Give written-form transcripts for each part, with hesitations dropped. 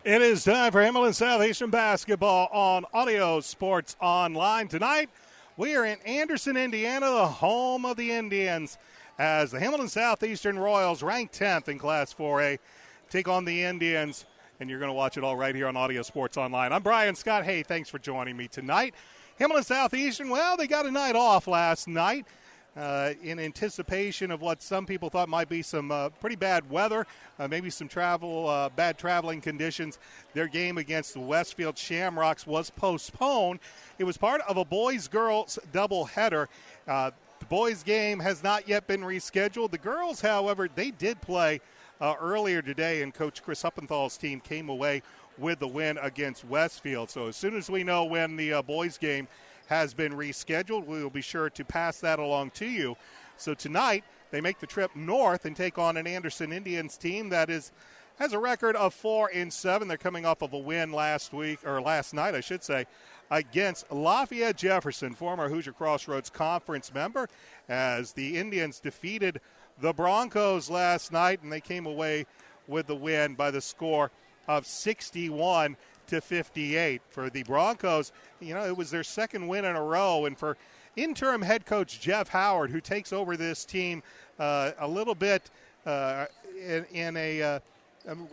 It is time for Hamilton Southeastern basketball on Audio Sports Online. Tonight, we are in Anderson, Indiana, the home of the Indians, as the Hamilton Southeastern Royals, ranked 10th in Class 4A, take on the Indians, and you're going to watch it all right here on Audio Sports Online. I'm Brian Scott. Hey, thanks for joining me tonight. Hamilton Southeastern, well, they got a night off last night. In anticipation of what some people thought might be some pretty bad weather, maybe some bad traveling conditions. Their game against the Westfield Shamrocks was postponed. It was part of a boys-girls doubleheader. The boys' game has not yet been rescheduled. The girls, however, they did play earlier today, and Coach Chris Uppenthal's team came away with the win against Westfield. So as soon as we know when the boys' game has been rescheduled, we will be sure to pass that along to you. So tonight, they make the trip north and take on an Anderson Indians team that has a record of 4-7. They're coming off of a win last night, against Lafayette Jefferson, former Hoosier Crossroads Conference member, as the Indians defeated the Broncos last night, and they came away with the win by the score of 61-58. For the Broncos, it was their second win in a row. And for interim head coach Jeff Howard, who takes over this team a little bit in a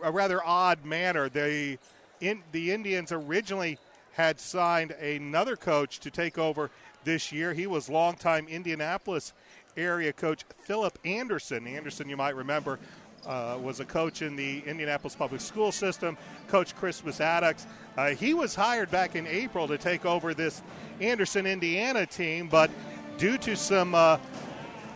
rather odd manner, the Indians originally had signed another coach to take over this year. He was longtime Indianapolis area coach Philip Anderson. Anderson, you might remember, was a coach in the Indianapolis public school system, Coach Christmas Addicks. He was hired back in April to take over this Anderson, Indiana team, but due to some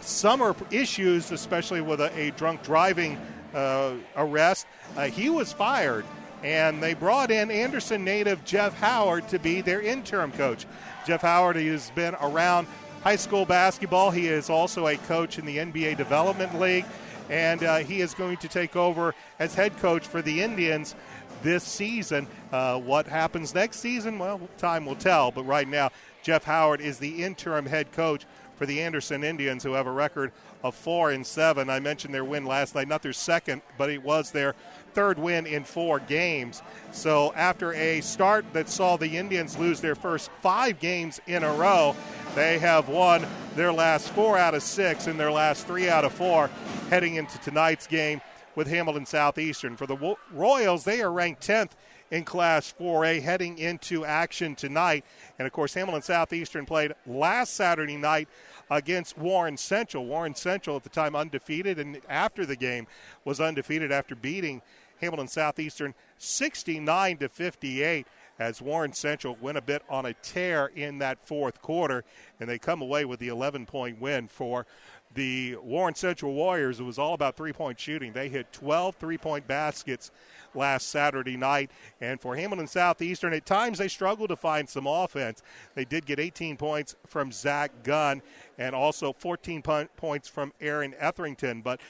summer issues, especially with a drunk driving arrest, he was fired, and they brought in Anderson native Jeff Howard to be their interim coach. Jeff Howard has been around high school basketball. He is also a coach in the NBA Development League, and he is going to take over as head coach for the Indians this season. What happens next season, well, time will tell. But right now, Jeff Howard is the interim head coach for the Anderson Indians, who have a record of 4-7. I mentioned their win last night, not their second, but it was their third win in 4 games. So after a start that saw the Indians lose their first 5 games in a row, they have won their last 4 out of 6 and their last 3 out of 4 heading into tonight's game with Hamilton Southeastern. For the Royals, they are ranked 10th in Class 4A heading into action tonight. And, of course, Hamilton Southeastern played last Saturday night against Warren Central. Warren Central, at the time, undefeated, and after the game was undefeated after beating Hamilton Southeastern 69-58. As Warren Central went a bit on a tear in that fourth quarter, and they come away with the 11-point win. For the Warren Central Warriors, it was all about three-point shooting. They hit 12 three-point baskets last Saturday night. And for Hamilton Southeastern, at times they struggled to find some offense. They did get 18 points from Zach Gunn and also 14 points from Aaron Etherington. But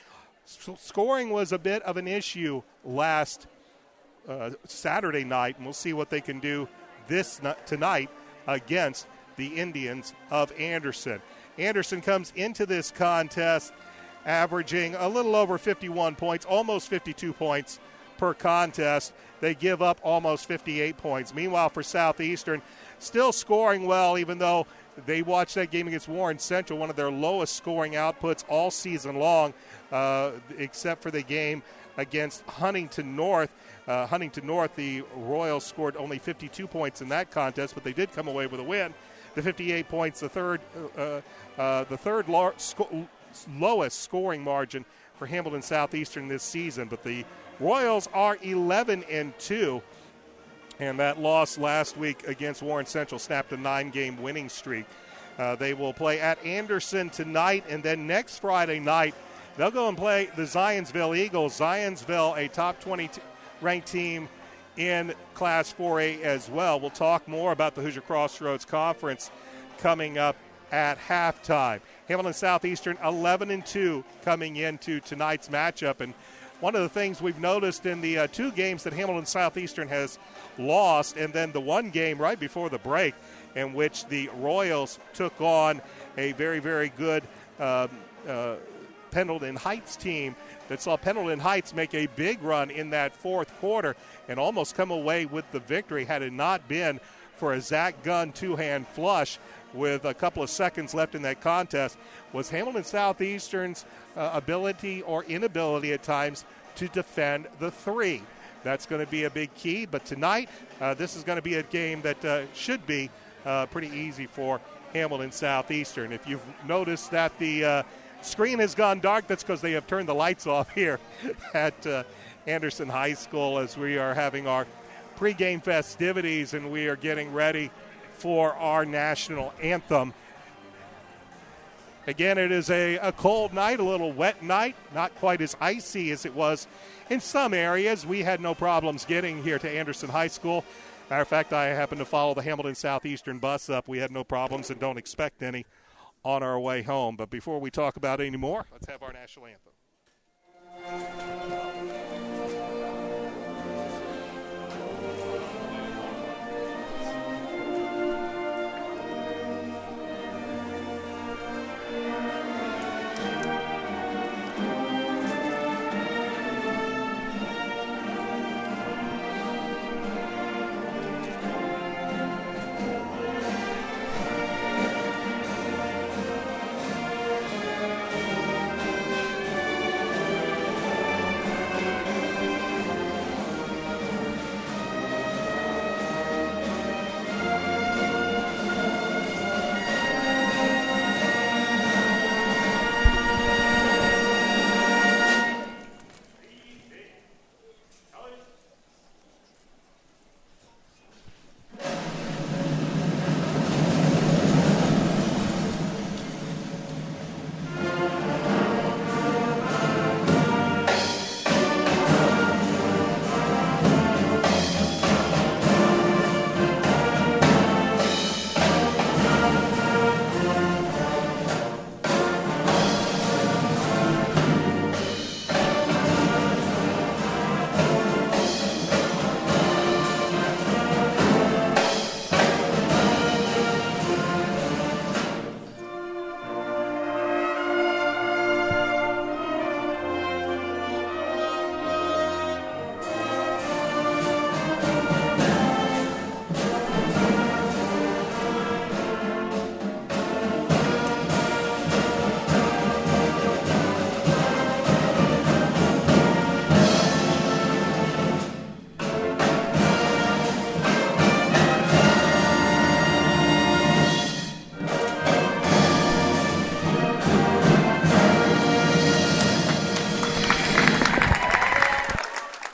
scoring was a bit of an issue last Saturday night, and we'll see what they can do tonight against the Indians of Anderson. Anderson comes into this contest averaging a little over 51 points, almost 52 points per contest. They give up almost 58 points. Meanwhile, for Southeastern, still scoring well, even though they watched that game against Warren Central, one of their lowest scoring outputs all season long, except for the game against Huntington North. The Royals scored only 52 points in that contest, but they did come away with a win. The 58 points, the third lowest scoring margin for Hamilton Southeastern this season. But the Royals are 11-2, and that loss last week against Warren Central snapped a 9-game winning streak. They will play at Anderson tonight, and then next Friday night, they'll go and play the Zionsville Eagles. Zionsville, a top 20 ranked team in Class 4A as well. We'll talk more about the Hoosier Crossroads Conference coming up at halftime. Hamilton Southeastern 11-2 coming into tonight's matchup. And one of the things we've noticed in the 2 games that Hamilton Southeastern has lost, and then the 1 game right before the break in which the Royals took on a very, very good Pendleton Heights team that saw Pendleton Heights make a big run in that fourth quarter and almost come away with the victory had it not been for a Zach Gunn two-hand flush with a couple of seconds left in that contest, was Hamilton Southeastern's ability or inability at times to defend the three. That's going to be a big key, but tonight this is going to be a game that should be pretty easy for Hamilton Southeastern. If you've noticed that the screen has gone dark, that's because they have turned the lights off here at Anderson High School as we are having our pregame festivities and we are getting ready for our national anthem. Again, it is a cold night, a little wet night, not quite as icy as it was in some areas. We had no problems getting here to Anderson High School. Matter of fact, I happened to follow the Hamilton Southeastern bus up. We had no problems and don't expect any on our way home. But before we talk about any more, let's have our national anthem.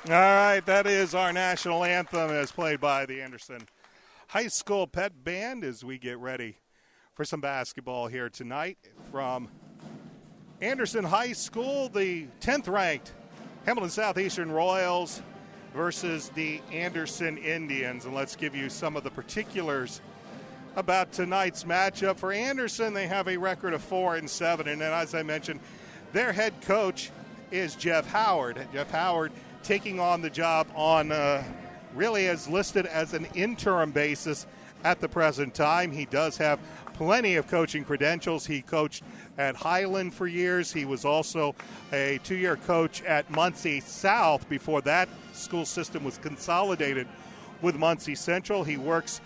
All right, that is our national anthem as played by the Anderson High School Pet Band as we get ready for some basketball here tonight from Anderson High School, the 10th-ranked Hamilton Southeastern Royals versus the Anderson Indians. And let's give you some of the particulars about tonight's matchup. For Anderson, they have a record of 4-7, and then as I mentioned, their head coach is Jeff Howard. Jeff Howard taking on the job on really as listed as an interim basis at the present time. He does have plenty of coaching credentials. He coached at Highland for years. He was also a 2-year coach at Muncie South before that school system was consolidated with Muncie Central. He works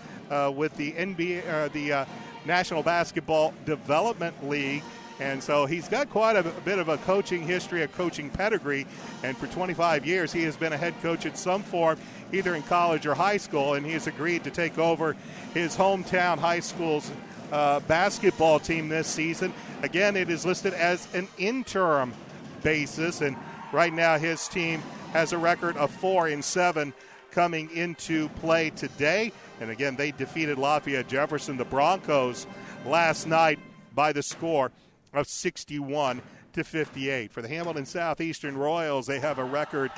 with the NBA, the National Basketball Development League. And so he's got quite a bit of a coaching history, a coaching pedigree. And for 25 years, he has been a head coach in some form, either in college or high school. And he has agreed to take over his hometown high school's basketball team this season. Again, it is listed as an interim basis. And right now his team has a record of 4-7 coming into play today. And again, they defeated Lafayette Jefferson, the Broncos, last night by the score of 61-58. For the Hamilton Southeastern Royals, they have a record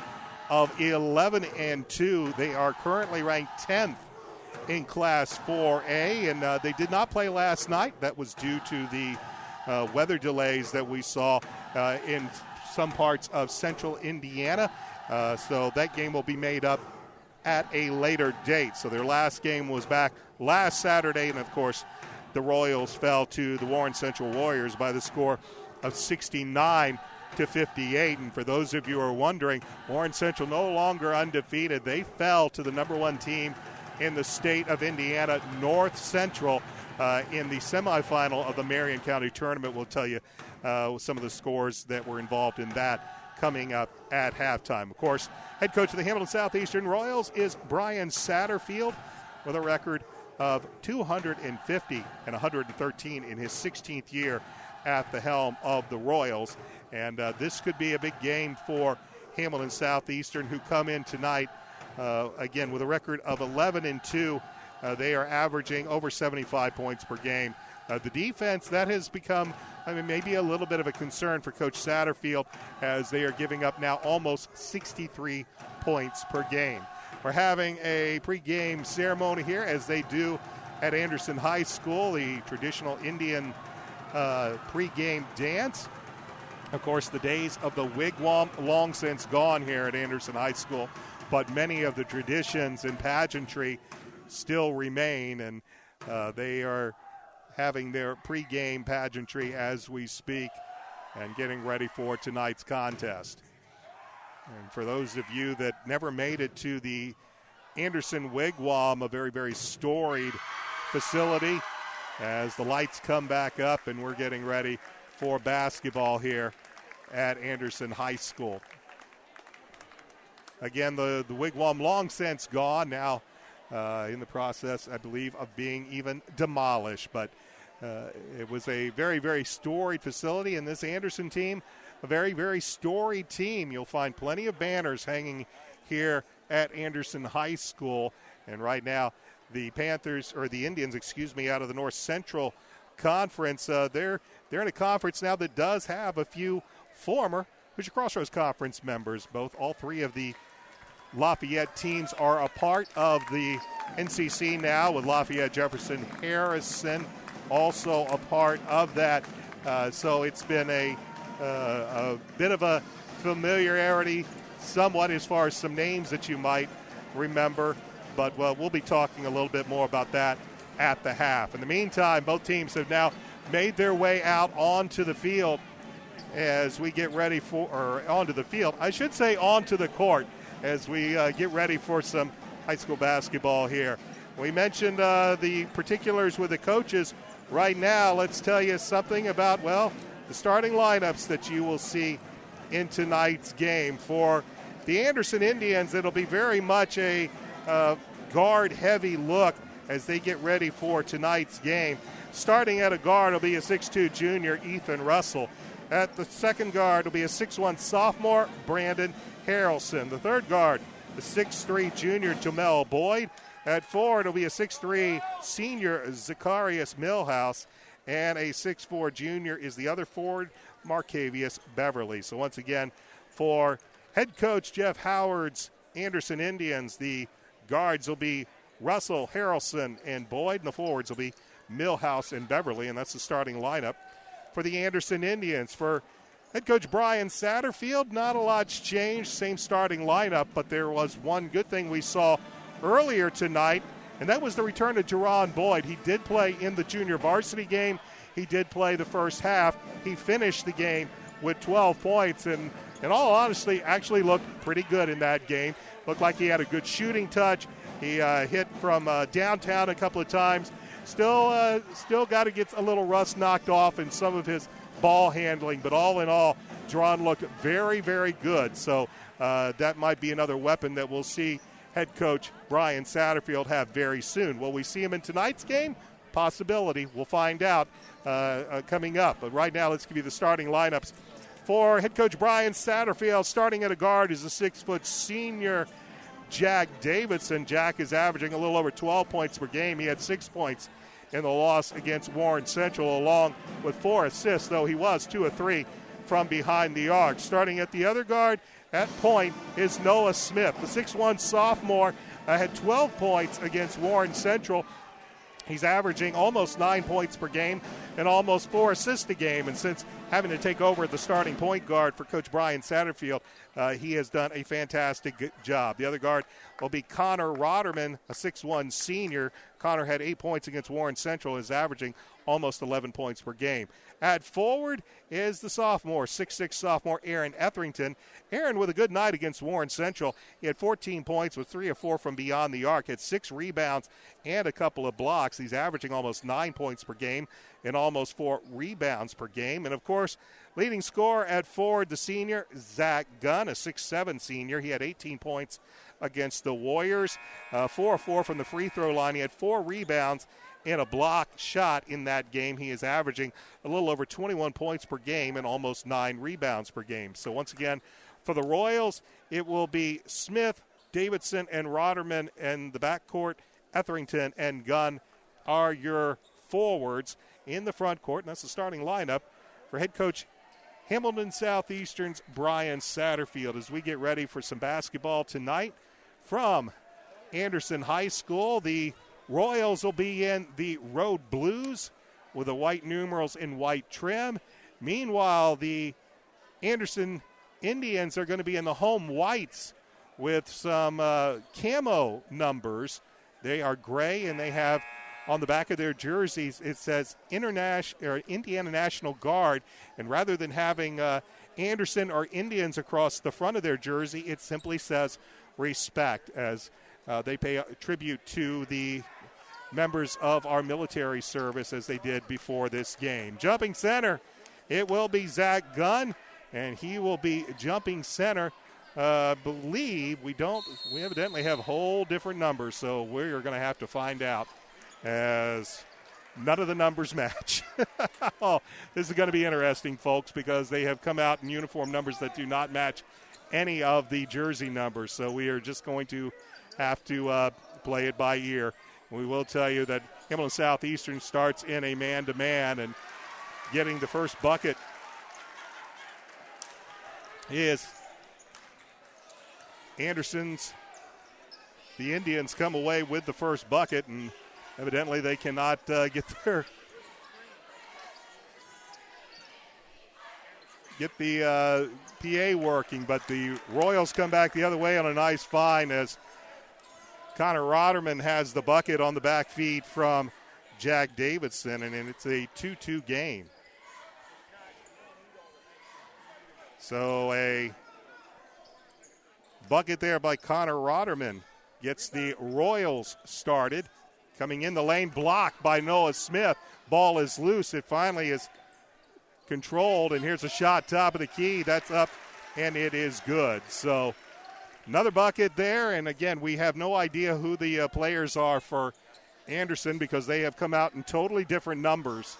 of 11-2. They are currently ranked 10th in Class 4A, and they did not play last night. That was due to the weather delays that we saw in some parts of central Indiana. So that game will be made up at a later date. So their last game was back last Saturday, and of course, the Royals fell to the Warren Central Warriors by the score of 69-58. And for those of you who are wondering, Warren Central no longer undefeated. They fell to the number one team in the state of Indiana, North Central, in the semifinal of the Marion County Tournament. We'll tell you some of the scores that were involved in that coming up at halftime. Of course, head coach of the Hamilton Southeastern Royals is Brian Satterfield with a record of 250 and 113 in his 16th year at the helm of the Royals. And this could be a big game for Hamilton Southeastern, who come in tonight, again, with a record of 11-2. They are averaging over 75 points per game. The defense, that has become, maybe a little bit of a concern for Coach Satterfield, as they are giving up now almost 63 points per game. We're having a pregame ceremony here, as they do at Anderson High School, the traditional Indian pregame dance. Of course, the days of the wigwam long since gone here at Anderson High School, but many of the traditions and pageantry still remain, and they are having their pregame pageantry as we speak and getting ready for tonight's contest. And for those of you that never made it to the Anderson Wigwam, a very, very storied facility, as the lights come back up and we're getting ready for basketball here at Anderson High School. Again, the Wigwam long since gone, now in the process, I believe, of being even demolished. But it was a very, very storied facility, and this Anderson team, a very, very storied team. You'll find plenty of banners hanging here at Anderson High School. And right now, the Panthers, or the Indians, out of the North Central Conference, they're in a conference now that does have a few former Hoosier Crossroads Conference members. All three of the Lafayette teams are a part of the NCC now, with Lafayette, Jefferson, Harrison also a part of that. So it's been a bit of a familiarity somewhat as far as some names that you might remember. But, we'll be talking a little bit more about that at the half. In the meantime, both teams have now made their way out onto the field as we get ready onto the court, as we get ready for some high school basketball here. We mentioned the particulars with the coaches. Right now, let's tell you something about, the starting lineups that you will see in tonight's game. For the Anderson Indians, it'll be very much a guard-heavy look as they get ready for tonight's game. Starting at a guard will be a 6'2 junior, Ethan Russell. At the second guard will be a 6'1 sophomore, Brandon Harrelson. The third guard, the 6'3 junior, Jamel Boyd. At forward, it'll be a 6'3 senior, Zacharias Millhouse. And a 6'4 junior is the other forward, Marcavius Beverly. So once again, for head coach Jeff Howard's Anderson Indians, the guards will be Russell, Harrelson, and Boyd. And the forwards will be Millhouse and Beverly. And that's the starting lineup for the Anderson Indians. For head coach Brian Satterfield, not a lot's changed. Same starting lineup, but there was one good thing we saw earlier tonight, and that was the return of Jerron Boyd. He did play in the junior varsity game. He did play the first half. He finished the game with 12 points, and in all honesty, actually looked pretty good in that game. Looked like he had a good shooting touch. He hit from downtown a couple of times. Still got to get a little rust knocked off in some of his ball handling, but all in all, Jerron looked very, very good. So that might be another weapon that we'll see head coach Brian Satterfield have very soon. Will we see him in tonight's game? Possibility. We'll find out coming up. But right now, let's give you the starting lineups. For head coach Brian Satterfield, starting at a guard is a 6' senior, Jack Davidson. Jack is averaging a little over 12 points per game. He had 6 points in the loss against Warren Central, along with 4 assists, though he was 2 of 3 from behind the arc. Starting at the other guard, at point, is Noah Smith. The 6'1 sophomore had 12 points against Warren Central. He's averaging almost 9 points per game and almost 4 assists a game. And since having to take over the starting point guard for Coach Brian Satterfield, he has done a fantastic job. The other guard will be Connor Rotterman, a 6'1 senior. Connor had 8 points against Warren Central, is averaging almost 11 points per game. At forward is the sophomore, 6'6" sophomore Aaron Etherington. Aaron with a good night against Warren Central. He had 14 points with 3 or 4 from beyond the arc, had 6 rebounds and a couple of blocks. He's averaging almost 9 points per game and almost 4 rebounds per game. And, of course, leading scorer at forward, the senior, Zach Gunn, a 6'7" senior. He had 18 points against the Warriors, 4 of 4 from the free throw line. He had 4 rebounds and a block shot in that game. He is averaging a little over 21 points per game and almost 9 rebounds per game. So once again, for the Royals, it will be Smith, Davidson, and Rotterman, and the backcourt, Etherington and Gunn are your forwards in the front court. And that's the starting lineup for head coach Hamilton Southeastern's Brian Satterfield as we get ready for some basketball tonight from Anderson High School. The Royals will be in the road blues with the white numerals in white trim. Meanwhile, the Anderson Indians are going to be in the home whites with some camo numbers. They are gray, and they have on the back of their jerseys, it says Indiana National Guard. And rather than having Anderson or Indians across the front of their jersey, it simply says respect, as they pay tribute to the members of our military service as they did before this game. Jumping center, it will be Zach Gunn, and he will be jumping center. Believe we evidently have whole different numbers, so we're going to have to find out, as none of the numbers match. Oh, this is going to be interesting, folks, because they have come out in uniform numbers that do not match any of the jersey numbers. So we are just going to have to play it by ear. We will tell you that Hamilton Southeastern starts in a man-to-man, and getting the first bucket is Anderson's. The Indians come away with the first bucket, and evidently they cannot get the PA working, but the Royals come back the other way on a nice find as Connor Rotterman has the bucket on the back feed from Jack Davidson, and it's a 2-2 game. So a bucket there by Connor Rotterman gets the Royals started. Coming in the lane, blocked by Noah Smith. Ball is loose. It finally is controlled, and here's a shot top of the key. That's up, and it is good. So another bucket there, and again, we have no idea who the players are for Anderson because they have come out in totally different numbers,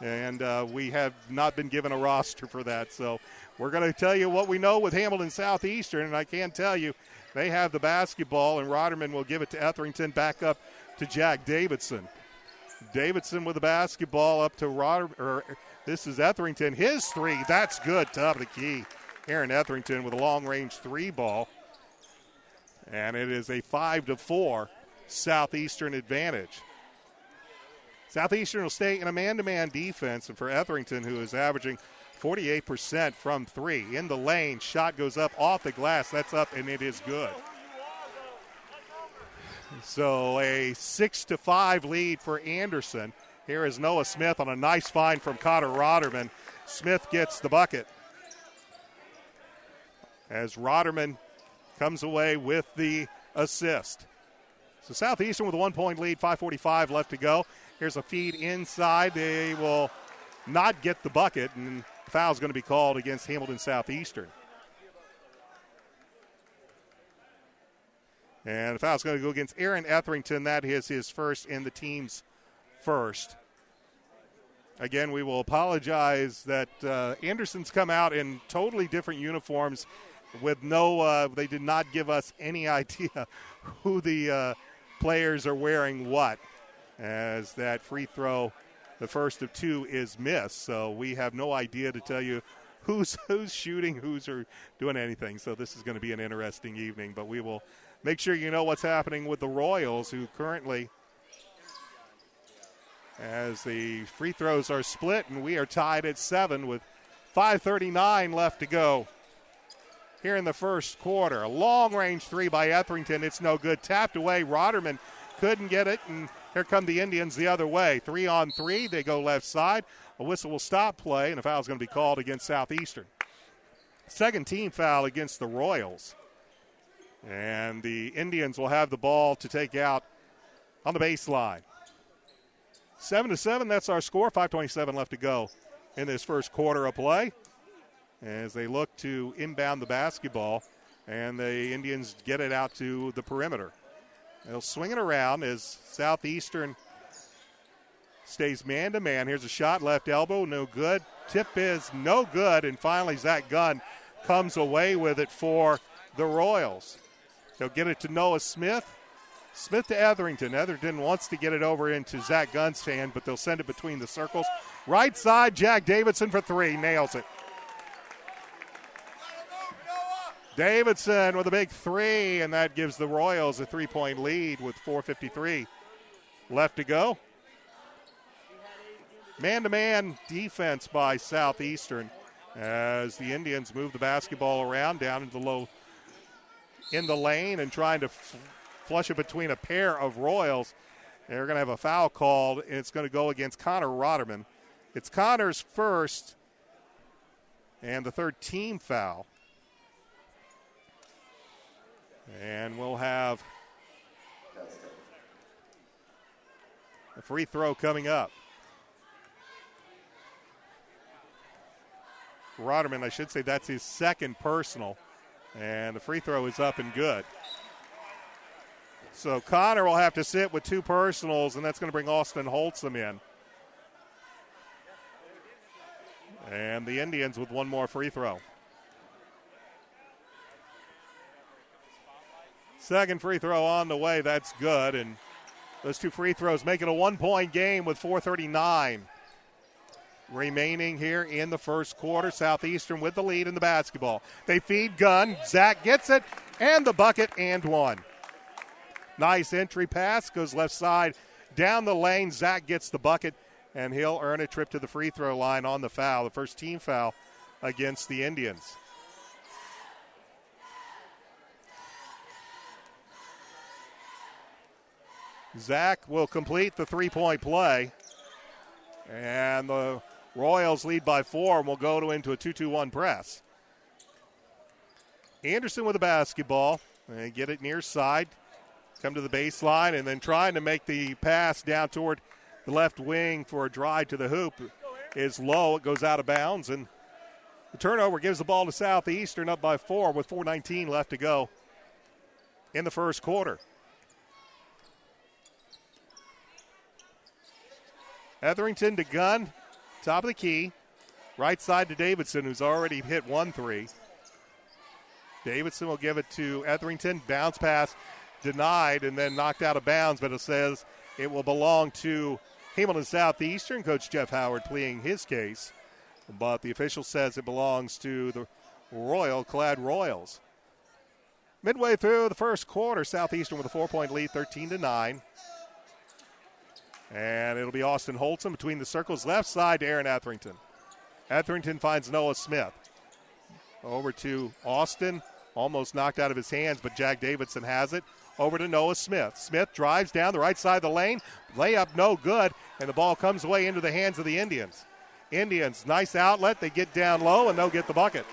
and we have not been given a roster for that. So we're going to tell you what we know with Hamilton Southeastern, and I can tell you they have the basketball, and Rotterman will give it to Etherington, back up to Jack Davidson. Davidson with the basketball up to this is Etherington. His three, that's good, top of the key. Aaron Etherington with a long-range 3 ball. And it is a 5-4 Southeastern advantage. Southeastern will stay in a man-to-man defense, and for Etherington, who is averaging 48% from 3. In the lane, shot goes up off the glass. That's up, and it is good. So a 6-5 lead for Anderson. Here is Noah Smith on a nice find from Connor Rotterman. Smith gets the bucket as Rotterman comes away with the assist. So Southeastern with a 1-point lead, 5:45 left to go. Here's a feed inside. They will not get the bucket, and the foul is going to be called against Hamilton Southeastern. And the foul is going to go against Aaron Etherington. That is his first and the team's first. Again, we will apologize that Anderson's come out in totally different uniforms with they did not give us any idea who the players are wearing what, as that free throw, the first of 2, is missed. So we have no idea to tell you who's shooting, who's doing anything. So this is going to be an interesting evening, but we will make sure you know what's happening with the Royals, who currently, as the free throws are split, and we are tied at 7 with 5:39 left to go here in the first quarter. A long-range 3 by Etherington. It's no good. Tapped away. Rotterman couldn't get it, and Here come the Indians the other way. 3-on-3. They go left side. A whistle will stop play, and a foul is going to be called against Southeastern. Second team foul against the Royals. And the Indians will have the ball to take out on the baseline. 7-7, that's our score. 5:27 left to go in this first quarter of play as they look to inbound the basketball, and the Indians get it out to the perimeter. They'll swing it around as Southeastern stays man-to-man. Here's a shot, left elbow, no good. Tip is no good, and finally Zach Gunn comes away with it for the Royals. They'll get it to Noah Smith. Smith to Etherington. Etherington wants to get it over into Zach Gunn's hand, but they'll send it between the circles. Right side, Jack Davidson for three. Nails it. Davidson with a big three, and that gives the Royals a 3-point lead with 4:53 left to go. Man-to-man defense by Southeastern as the Indians move the basketball around down into in the lane and trying to flush it between a pair of Royals. They're going to have a foul called, and it's going to go against Connor Rotterman. It's Connor's first and the third team foul. And we'll have a free throw coming up. Rotterman, I should say, that's his second personal. And the free throw is up and good. So Connor will have to sit with two personals, and that's going to bring Austin Holtzum in. And the Indians with one more free throw. Second free throw on the way. That's good. And those two free throws make it a 1-point game with 4:39 remaining here in the first quarter. Southeastern with the lead in the basketball. They feed Gunn. Zach gets it, and the bucket, and one. Nice entry pass. Goes left side down the lane. Zach gets the bucket, and he'll earn a trip to the free throw line on the foul, the first team foul against the Indians. Zach will complete the three-point play, and the Royals lead by 4 and will go into a 2-2-1 press. Anderson with the basketball, and get it near side, come to the baseline, and then trying to make the pass down toward the left wing for a drive to the hoop is low. It goes out of bounds, and the turnover gives the ball to Southeastern up by 4 with 4:19 left to go in the first quarter. Etherington to Gunn, top of the key. Right side to Davidson, who's already hit 1 3. Davidson will give it to Etherington. Bounce pass denied and then knocked out of bounds, but it says it will belong to Hamilton Southeastern. Coach Jeff Howard pleading his case, but the official says it belongs to the Clad Royals. Midway through the first quarter, Southeastern with a 4-point lead, 13-9. And it'll be Austin Holtzum between the circles, left side to Aaron Etherington. Etherington finds Noah Smith. Over to Austin, almost knocked out of his hands, but Jack Davidson has it. Over to Noah Smith. Smith drives down the right side of the lane. Layup no good, and the ball comes away into the hands of the Indians. Indians, nice outlet. They get down low, and they'll get the bucket.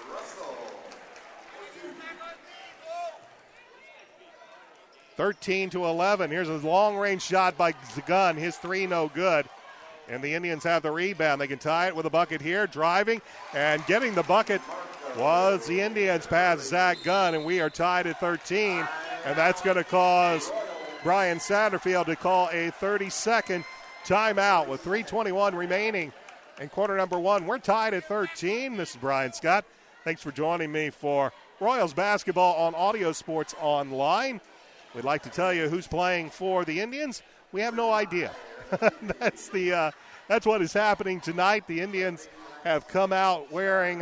(13-11). Here's a long-range shot by Gunn. His three no good. And the Indians have the rebound. They can tie it with a bucket here. Driving and getting the bucket was the Indians past Zach Gunn. And we are tied at 13. And that's going to cause Brian Satterfield to call a 30-second timeout with 3:21 remaining in quarter number 1. We're tied at 13. This is Brian Scott. Thanks for joining me for Royals basketball on Audio Sports Online. We'd like to tell you who's playing for the Indians. We have no idea. That's what is happening tonight. The Indians have come out wearing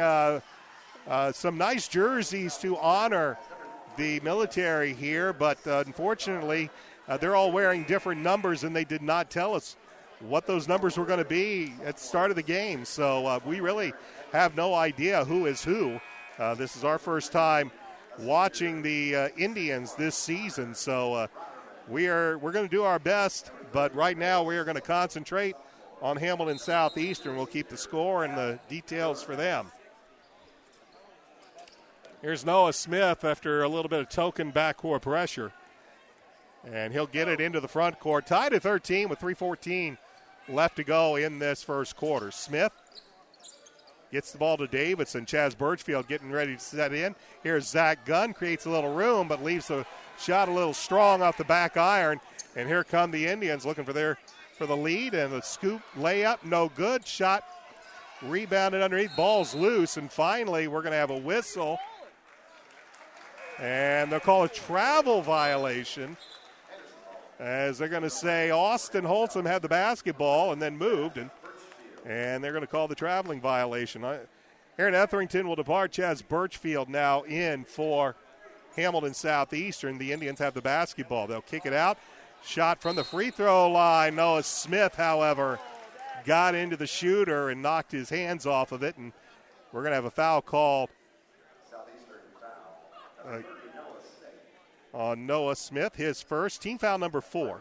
some nice jerseys to honor the military here, but unfortunately, they're all wearing different numbers, and they did not tell us what those numbers were going to be at the start of the game. So we really have no idea who is who. This is our first time watching the Indians this season, so we're going to do our best, But right now we are going to concentrate on Hamilton Southeastern. We'll keep the score and the details for them. Here's Noah Smith after a little bit of token backcourt pressure. And he'll get it into the front court. Tied at 13 with 3:14 left to go in this first quarter. Smith gets the ball to Davidson. Chaz Birchfield getting ready to set in. Here's Zach Gunn. Creates a little room, but leaves the shot a little strong off the back iron. And here come the Indians looking for the lead. And the scoop layup, no good. Shot rebounded underneath. Ball's loose. And finally, we're going to have a whistle. And they'll call a travel violation, as they're going to say Austin Holtzum had the basketball and then moved, and they're going to call the traveling violation. Aaron Etherington will depart. Chaz Birchfield now in for Hamilton Southeastern. The Indians have the basketball. They'll kick it out. Shot from the free throw line. Noah Smith, however, got into the shooter and knocked his hands off of it, and we're going to have a foul called on Noah Smith, his first, team foul number 4.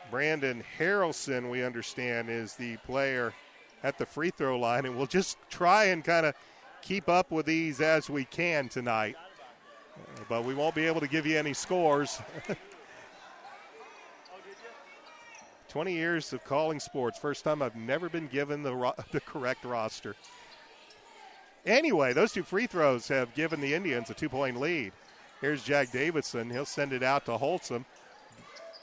Brandon Harrelson, we understand, is the player at the free throw line, and we'll just try and kind of keep up with these as we can tonight. But we won't be able to give you any scores. 20 years of calling sports. First time I've never been given the correct roster. Anyway, those 2 free throws have given the Indians a 2-point lead. Here's Jack Davidson. He'll send it out to Holtzum.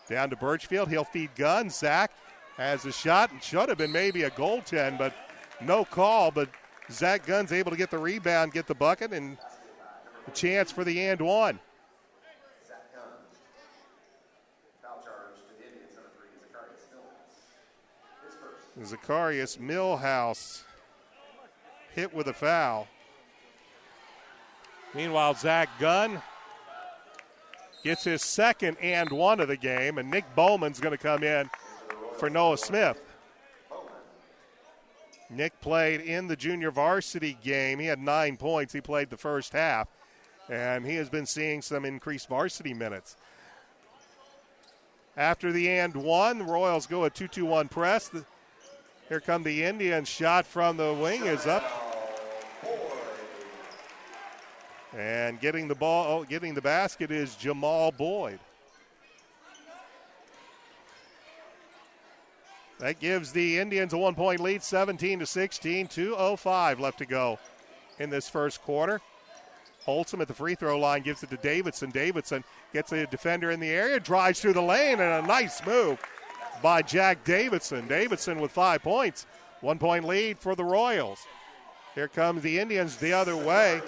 Down to Birchfield. He'll feed Gunn. Zach has a shot. It should have been maybe a goaltend, but no call. But Zach Gunn's able to get the rebound, get the bucket, and a chance for the and one. Zacharias Millhouse hit with a foul. Meanwhile, Zach Gunn gets his second and one of the game, and Nick Bowman's going to come in for Noah Smith. Nick played in the junior varsity game. He had 9 points. He played the first half, and he has been seeing some increased varsity minutes. After the and one, the Royals go a 2-2-1 press. Here come the Indians. Shot from the wing is up. And getting the basket is Jamal Boyd. That gives the Indians a 1-point lead, 17-16, 2:05 left to go in this first quarter. Holtzum at the free throw line gives it to Davidson. Davidson gets a defender in the area, drives through the lane, and a nice move by Jack Davidson. Davidson with 5 points. 1-point lead for the Royals. Here comes the Indians the other way.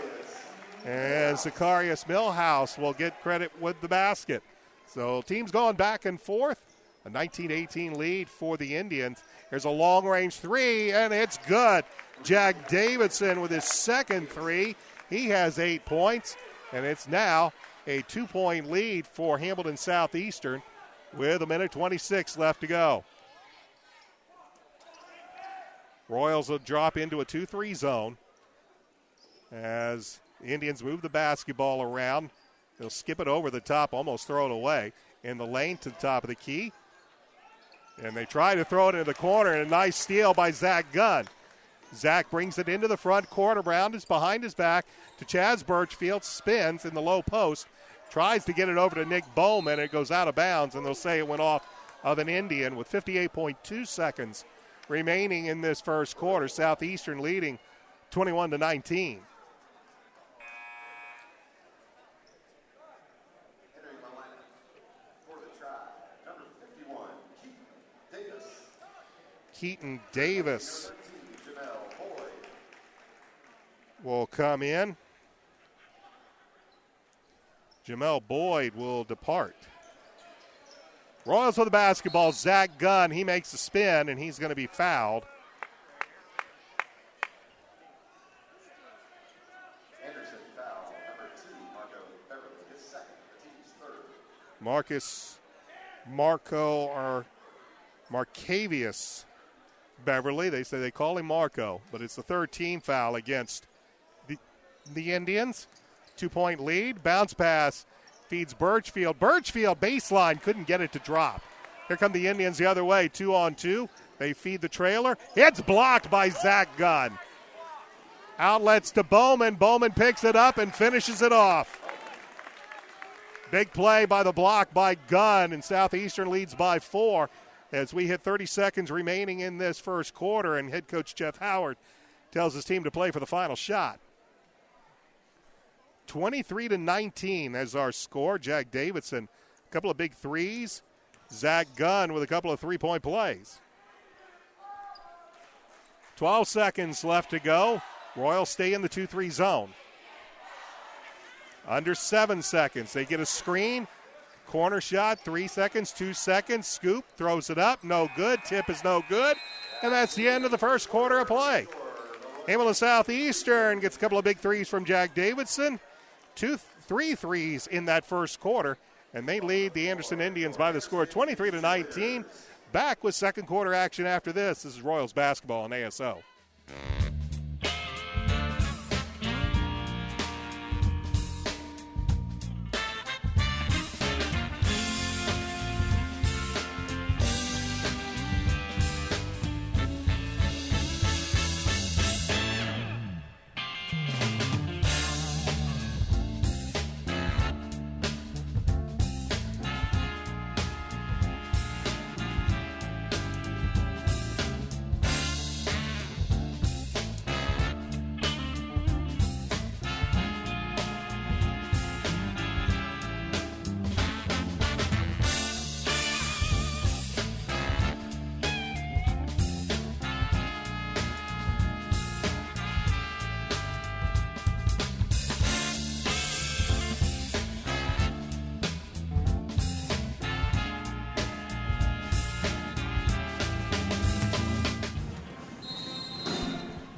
And Zacharias Millhouse will get credit with the basket. So teams going back and forth. A 19-18 lead for the Indians. Here's a long-range three, and it's good. Jack Davidson with his second three. He has 8 points, and it's now a 2-point lead for Hamilton Southeastern with 1:26 left to go. Royals will drop into a 2-3 zone as the Indians move the basketball around. They'll skip it over the top, almost throw it away in the lane to the top of the key. And they try to throw it into the corner, and a nice steal by Zach Gunn. Zach brings it into the front court, around behind his back to Chaz Birchfield, spins in the low post, tries to get it over to Nick Bowman, and it goes out of bounds, and they'll say it went off of an Indian with 58.2 seconds remaining in this first quarter. Southeastern leading 21-19. Keaton Davis will come in. Jamel Boyd will depart. Royals with the basketball. Zach Gunn, he makes a spin, and he's going to be fouled. Anderson foul, number 2, Marco Beverly, his second, the team's third. Marcavius Beverly. They say they call him Marco, but it's the third team foul against the Indians. 2-point lead. Bounce pass feeds Birchfield. Birchfield baseline, couldn't get it to drop. Here come the Indians the other way, 2-on-2. They feed the trailer. It's blocked by Zach Gunn. Outlets to Bowman. Bowman picks it up and finishes it off. Big play by the block by Gunn, and Southeastern leads by 4 as we hit 30 seconds remaining in this first quarter, and head coach Jeff Howard tells his team to play for the final shot. 23-19 as our score. Jack Davidson, a couple of big threes. Zach Gunn with a couple of three-point plays. 12 seconds left to go. Royals stay in the 2-3 zone. Under 7 seconds. They get a screen. Corner shot, 3 seconds, 2 seconds. Scoop, throws it up. No good. Tip is no good. And that's the end of the first quarter of play. Hamilton Southeastern gets a couple of big threes from Jack Davidson. 3 threes in that first quarter. And they lead the Anderson Indians by the score 23-19. Back with second quarter action after this. This is Royals basketball on ASO.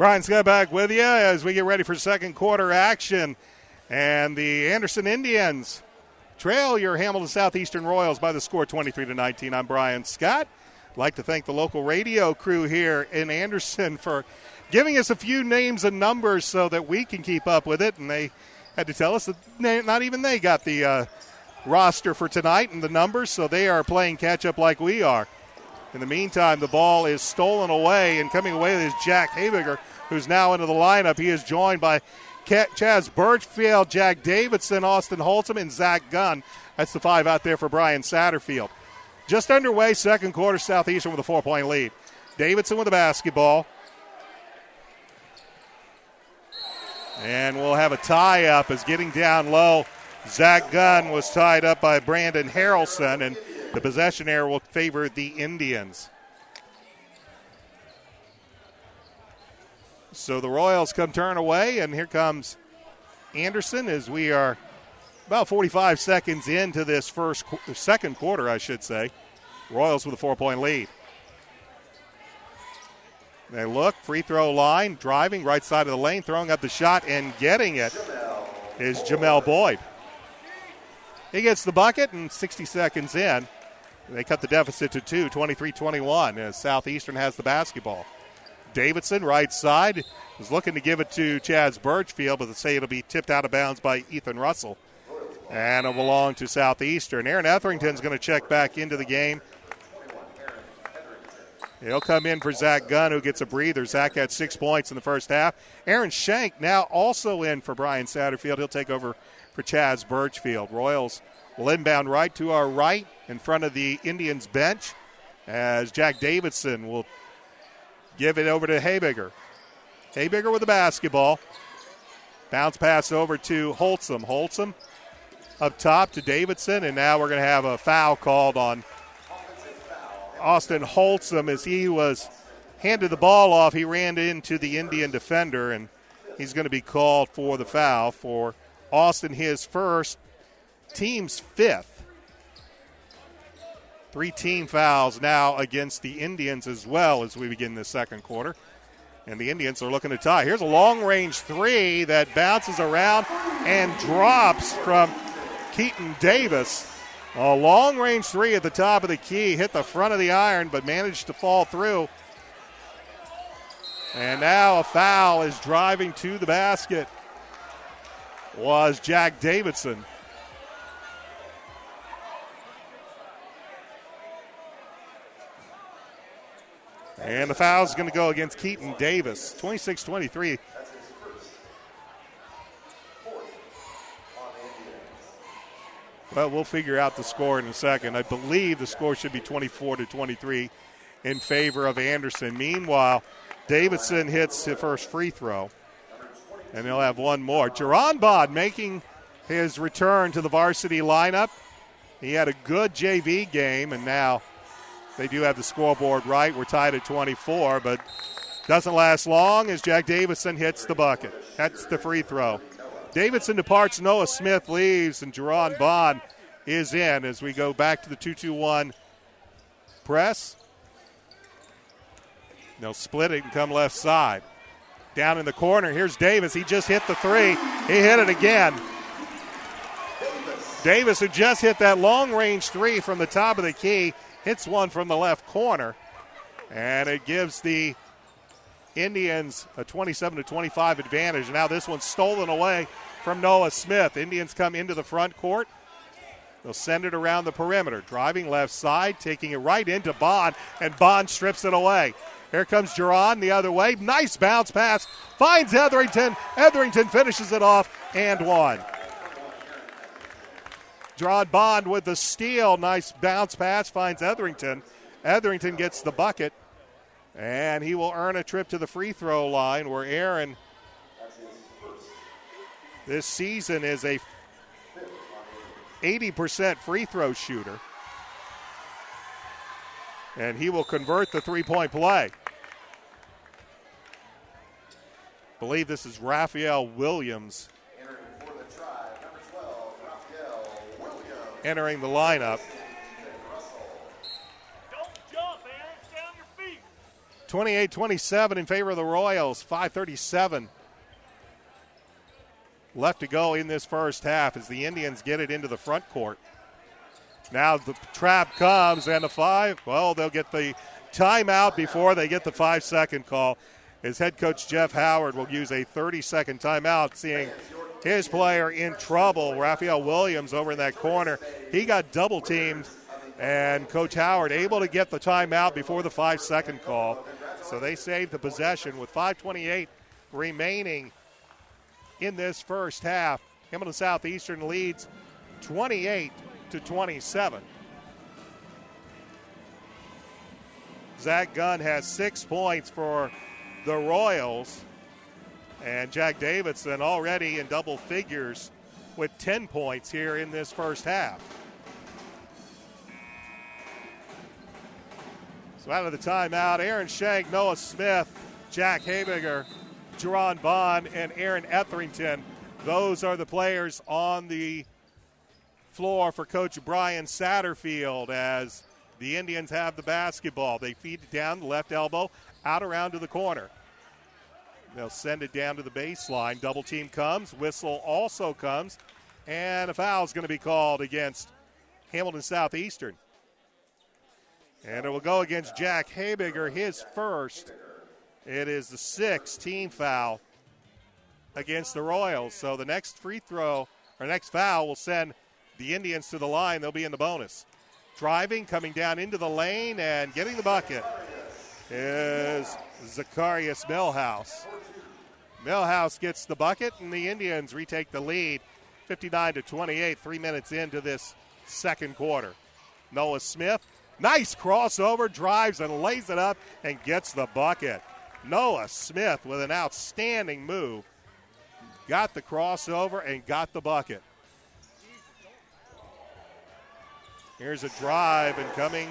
Brian Scott back with you as we get ready for second quarter action. And the Anderson Indians trail your Hamilton Southeastern Royals by the score 23-19. I'm Brian Scott. I'd like to thank the local radio crew here in Anderson for giving us a few names and numbers so that we can keep up with it. And they had to tell us that not even they got the roster for tonight and the numbers, so they are playing catch-up like we are. In the meantime, the ball is stolen away, and coming away with is Jack Habiger, who's now into the lineup. He is joined by Chaz Birchfield, Jack Davidson, Austin Holtzman, and Zach Gunn. That's the 5 out there for Brian Satterfield. Just underway, second quarter, Southeastern with a 4-point lead. Davidson with the basketball. And we'll have a tie-up as getting down low. Zach Gunn was tied up by Brandon Harrelson, and the possession error will favor the Indians. So the Royals come turn away, and here comes Anderson as we are about 45 seconds into this second quarter, I should say. Royals with a 4-point lead. They look, free throw line, driving right side of the lane, throwing up the shot and getting it is Jamel Boyd. He gets the bucket, and 60 seconds in, they cut the deficit to 2, 23-21, as Southeastern has the basketball. Davidson, right side, is looking to give it to Chaz Birchfield, but they say it'll be tipped out of bounds by Ethan Russell. And it'll belong to Southeastern. Aaron Etherington's going to check back into the game. He'll come in for Zach Gunn, who gets a breather. Zach had 6 points in the first half. Aaron Shank now also in for Brian Satterfield. He'll take over for Chaz Birchfield. Royals will inbound right to our right in front of the Indians bench as Jack Davidson will give it over to Habiger. Habiger with the basketball. Bounce pass over to Holtzman. Holtzman up top to Davidson, and now we're going to have a foul called on Austin Holtzman as he was handed the ball off. He ran into the Indian defender, and he's going to be called for the foul for Austin, his first, team's 5th. 3 team fouls now against the Indians as well as we begin this second quarter. And the Indians are looking to tie. Here's a long-range 3 that bounces around and drops from Keaton Davis. A long-range 3 at the top of the key. Hit the front of the iron, but managed to fall through. And now a foul is driving to the basket. was Jack Davidson. And the foul is going to go against Keaton Davis, 26-23. Well, we'll figure out the score in a second. I believe the score should be 24-23 in favor of Anderson. Meanwhile, Davidson hits the first free throw, and he'll have one more. Jerron Bond making his return to the varsity lineup. He had a good JV game, and now they do have the scoreboard right. We're tied at 24, but doesn't last long as Jack Davidson hits the bucket. That's the free throw. Davidson departs, Noah Smith leaves, and Jerron Bond is in as we go back to the 2-2-1 press. They'll split it and come left side. Down in the corner, here's Davis. He just hit the three. He hit it again. Davis, who just hit that long-range three from the top of the key, hits one from the left corner, and it gives the Indians a 27-25 advantage. Now this one's stolen away from Noah Smith. Indians come into the front court. They'll send it around the perimeter. Driving left side, taking it right into Bond, and Bond strips it away. Here comes Jerron the other way. Nice bounce pass. Finds Etherington. Etherington finishes it off and one. Jerron Bond with the steal. Nice bounce pass. Finds Etherington. Etherington gets the bucket. And he will earn a trip to the free throw line where Aaron this season is a 80% free throw shooter. And he will convert the three-point play. I believe this is Raphael Williams entering the lineup. 28-27 in favor of the Royals. 5:37 left to go in this first half as the Indians get it into the front court. Now the trap comes and they'll get the timeout before they get the 5-second call. As head coach Jeff Howard will use a 30-second timeout, seeing his player in trouble, Raphael Williams, over in that corner. He got double-teamed, and Coach Howard able to get the timeout before the 5-second call. So they saved the possession with 5:28 remaining in this first half. Hamilton Southeastern leads 28-27. Zach Gunn has 6 points for the Royals. And Jack Davidson already in double figures with 10 points here in this first half. So out of the timeout, Aaron Shank, Noah Smith, Jack Habiger, Jerron Bond, and Aaron Etherington. Those are the players on the floor for Coach Brian Satterfield as the Indians have the basketball. They feed it down the left elbow, out around to the corner. They'll send it down to the baseline. Double team comes. Whistle also comes. And a foul is going to be called against Hamilton Southeastern. And it will go against Jack Habiger, his first. It is the 6th team foul against the Royals. So the next free throw, or next foul, will send the Indians to the line. They'll be in the bonus. Driving, coming down into the lane, and getting the bucket is Zacharias Millhouse. Millhouse gets the bucket, and the Indians retake the lead 59-28, 3 minutes into this second quarter. Noah Smith, nice crossover, drives and lays it up and gets the bucket. Noah Smith with an outstanding move. Got the crossover and got the bucket. Here's a drive, and coming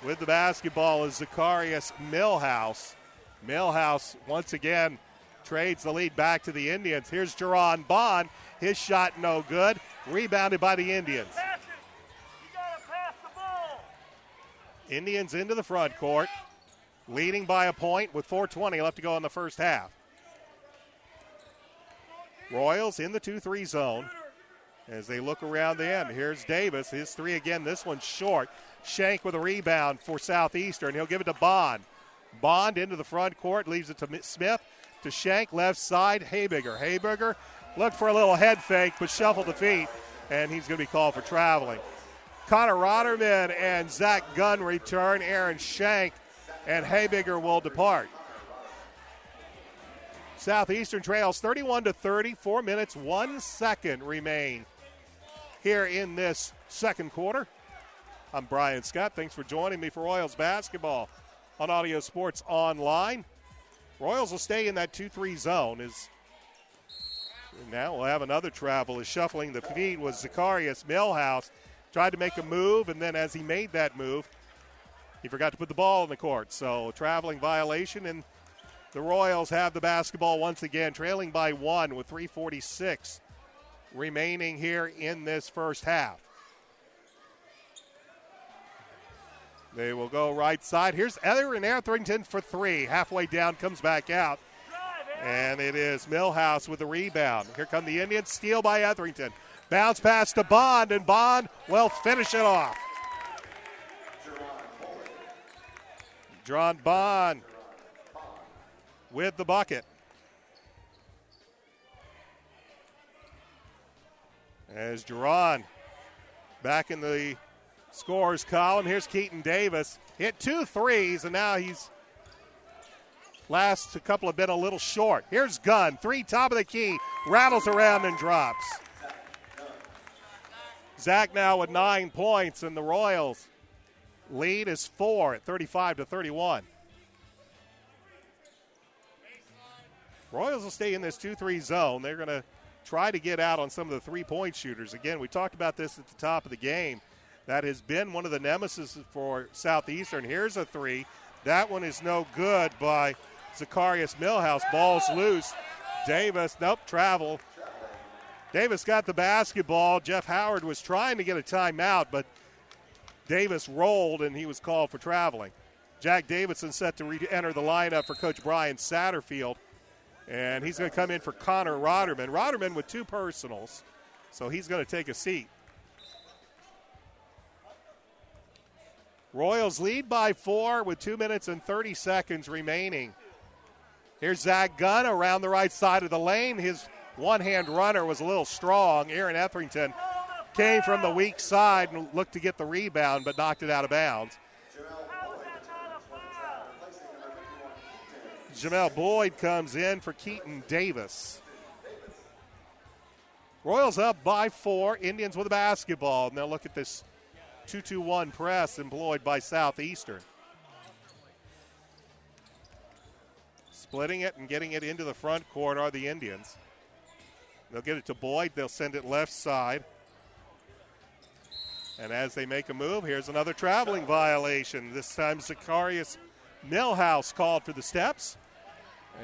with the basketball is Zacharias Millhouse. Millhouse once again trades the lead back to the Indians. Here's Jerron Bond. His shot no good. Rebounded by the Indians. Indians into the front court, leading by a point with 4:20 left to go in the first half. Royals in the 2-3 zone as they look around the end. Here's Davis. His three again. This one's short. Shank with a rebound for Southeastern. He'll give it to Bond. Bond into the front court, leaves it to Smith, to Shank, left side, Habiger. Habiger looked for a little head fake, but shuffled the feet, and he's going to be called for traveling. Connor Rotterman and Zach Gunn return. Aaron Shank and Habiger will depart. Southeastern trails 31-30. 4 minutes, 1 second remain here in this second quarter. I'm Brian Scott. Thanks for joining me for Royals basketball on Audio Sports Online. Royals will stay in that 2-3 zone. Now we'll have another travel. Is shuffling the feet was Zacharias Millhouse. Tried to make a move, and then as he made that move, he forgot to put the ball in the court. So traveling violation, and the Royals have the basketball once again, trailing by 1 with 3:46 remaining here in this first half. They will go right side. Here's Aaron Etherington for 3. Halfway down, comes back out. And it is Millhouse with the rebound. Here come the Indians. Steal by Etherington. Bounce pass to Bond, and Bond will finish it off. John Bond with the bucket. As Jerron back in the scores column. Here's Keaton Davis. Hit 2 threes, and now he's last couple have been a little short. Here's Gunn. 3, top of the key. Rattles around and drops. Zach now with 9 points, and the Royals lead is 4 at 35-31. Royals will stay in this 2-3 zone. They're going to try to get out on some of the three-point shooters. Again, we talked about this at the top of the game. That has been one of the nemesis for Southeastern. Here's a 3. That one is no good by Zacharias Millhouse. Ball's loose. Davis, nope, travel. Davis got the basketball. Jeff Howard was trying to get a timeout, but Davis rolled, and he was called for traveling. Jack Davidson set to enter the lineup for Coach Brian Satterfield, and he's going to come in for Connor Rotterman. Rotterman with 2 personals, so he's going to take a seat. Royals lead by 4 with 2 minutes and 30 seconds remaining. Here's Zach Gunn around the right side of the lane. His one-hand runner was a little strong. Aaron Etherington came from the weak side and looked to get the rebound, but knocked it out of bounds. Jamel Boyd comes in for Keaton Davis. Royals up by 4. Indians with the basketball. And they'll look at this 2-2-1 press employed by Southeastern. Splitting it and getting it into the front court are the Indians. They'll get it to Boyd. They'll send it left side. And as they make a move, here's another traveling violation. This time Zacharias Millhouse called for the steps.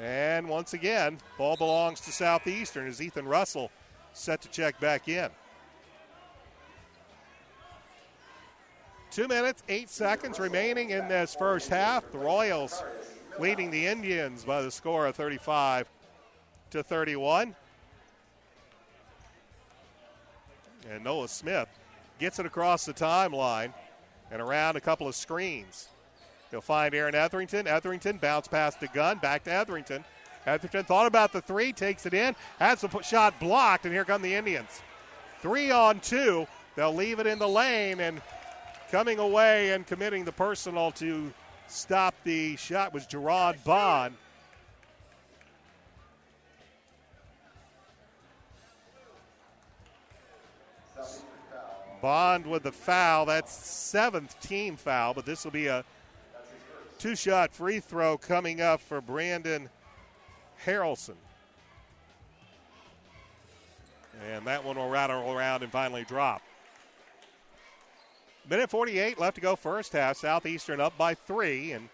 And once again, ball belongs to Southeastern as Ethan Russell set to check back in. 2 minutes, 8 seconds remaining in this first half. The Royals leading the Indians by the score of 35-31. And Noah Smith gets it across the timeline and around a couple of screens. He'll find Aaron Etherington. Etherington bounce pass to Gunn, back to Etherington. Etherington thought about the 3, takes it in, has the shot blocked, and here come the Indians. 3-on-2. They'll leave it in the lane, and coming away and committing the personal to stop the shot was Gerard Bond. Bond with the foul. That's 7th team foul, but this will be a 2-shot free throw coming up for Brandon Harrelson. And that one will rattle around and finally drop. Minute 48 left to go first half. Southeastern up by 3, and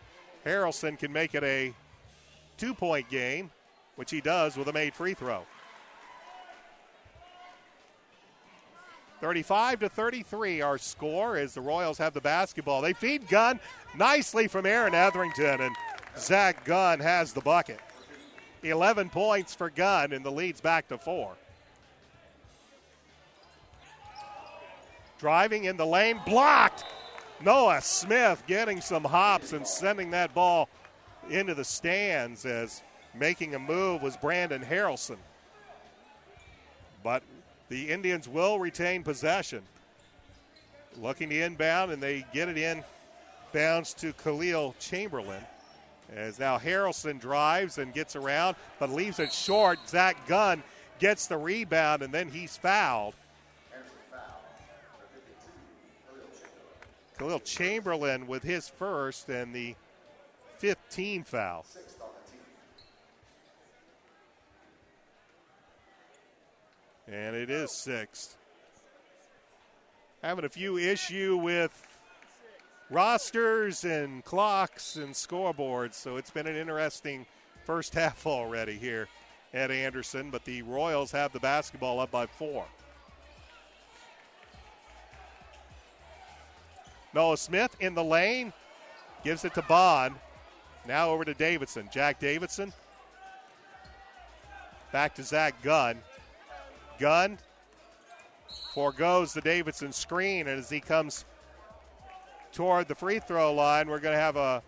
Harrelson can make it a 2-point game, which he does with a made free throw. 35-33 our score as the Royals have the basketball. They feed Gunn nicely from Aaron Etherington, and Zach Gunn has the bucket. 11 points for Gunn, and the lead's back to 4. Driving in the lane, blocked. Noah Smith getting some hops and sending that ball into the stands as making a move was Brandon Harrelson. but the Indians will retain possession. Looking to inbound, and they get it in bounds to Khalil Chamberlain. As now Harrelson drives and gets around, but leaves it short. Zach Gunn gets the rebound, and then he's fouled. Khalil Chamberlain with his first and the 15 foul. And it is sixth. Having a few issue with rosters and clocks and scoreboards, so it's been an interesting first half already here at Anderson, but the Royals have the basketball up by 4. Noah Smith in the lane, gives it to Bond. Now over to Davidson. Jack Davidson. Back to Zach Gunn. Gunn forgoes the Davidson screen, and as he comes toward the free throw line, we're going to have a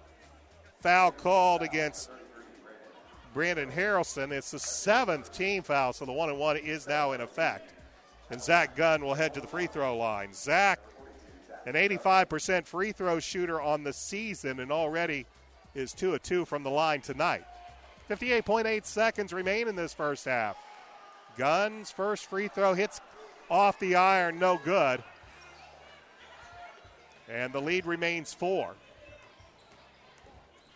foul called against Brandon Harrelson. It's the 7th team foul, so the 1-and-1 is now in effect. And Zach Gunn will head to the free throw line. Zach, an 85% free throw shooter on the season, and already is 2 of 2 from the line tonight. 58.8 seconds remain in this first half. Gunn's first free throw hits off the iron, no good. And the lead remains 4.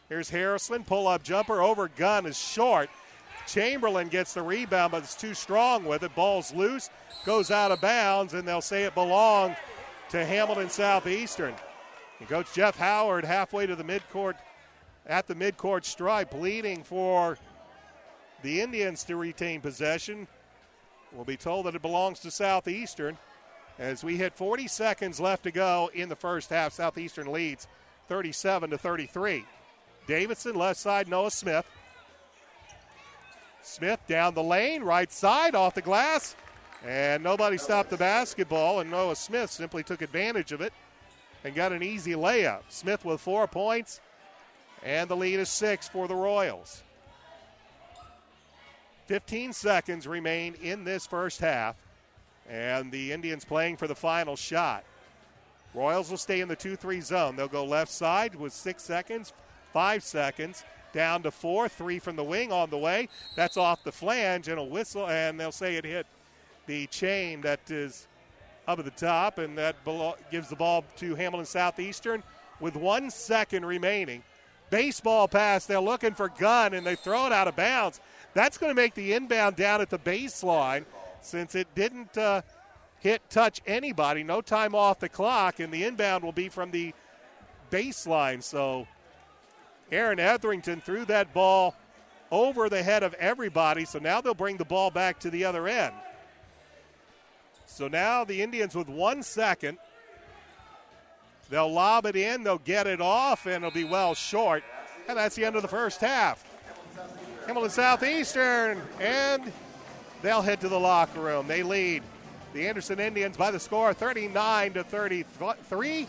Here's Harrison, pull-up jumper over Gunn is short. Chamberlain gets the rebound, but it's too strong with it. Ball's loose, goes out of bounds, and they'll say it belonged to Hamilton Southeastern. And Coach Jeff Howard halfway to the midcourt, at the midcourt stripe, pleading for the Indians to retain possession. We'll be told that it belongs to Southeastern. As we hit 40 seconds left to go in the first half, Southeastern leads 37-33. Davidson, left side, Noah Smith. Smith down the lane, right side, off the glass. And nobody stopped the basketball, and Noah Smith simply took advantage of it and got an easy layup. Smith with 4 points, and the lead is 6 for the Royals. 15 seconds remain in this first half, and the Indians playing for the final shot. Royals will stay in the 2-3 zone. They'll go left side with 6 seconds, 5 seconds, down to 4, 3 from the wing on the way. That's off the flange, and a whistle, and they'll say it hit the chain that is up at the top, and that gives the ball to Hamilton Southeastern with 1 second remaining. Baseball pass, they're looking for Gunn, and they throw it out of bounds. That's going to make the inbound down at the baseline since it didn't touch anybody. No time off the clock, and the inbound will be from the baseline. So Aaron Etherington threw that ball over the head of everybody, so now they'll bring the ball back to the other end. So now the Indians with 1 second. They'll lob it in, they'll get it off, and it'll be well short. And that's the end of the first half. Hamilton Southeastern, and they'll head to the locker room. They lead the Anderson Indians by the score 39-33.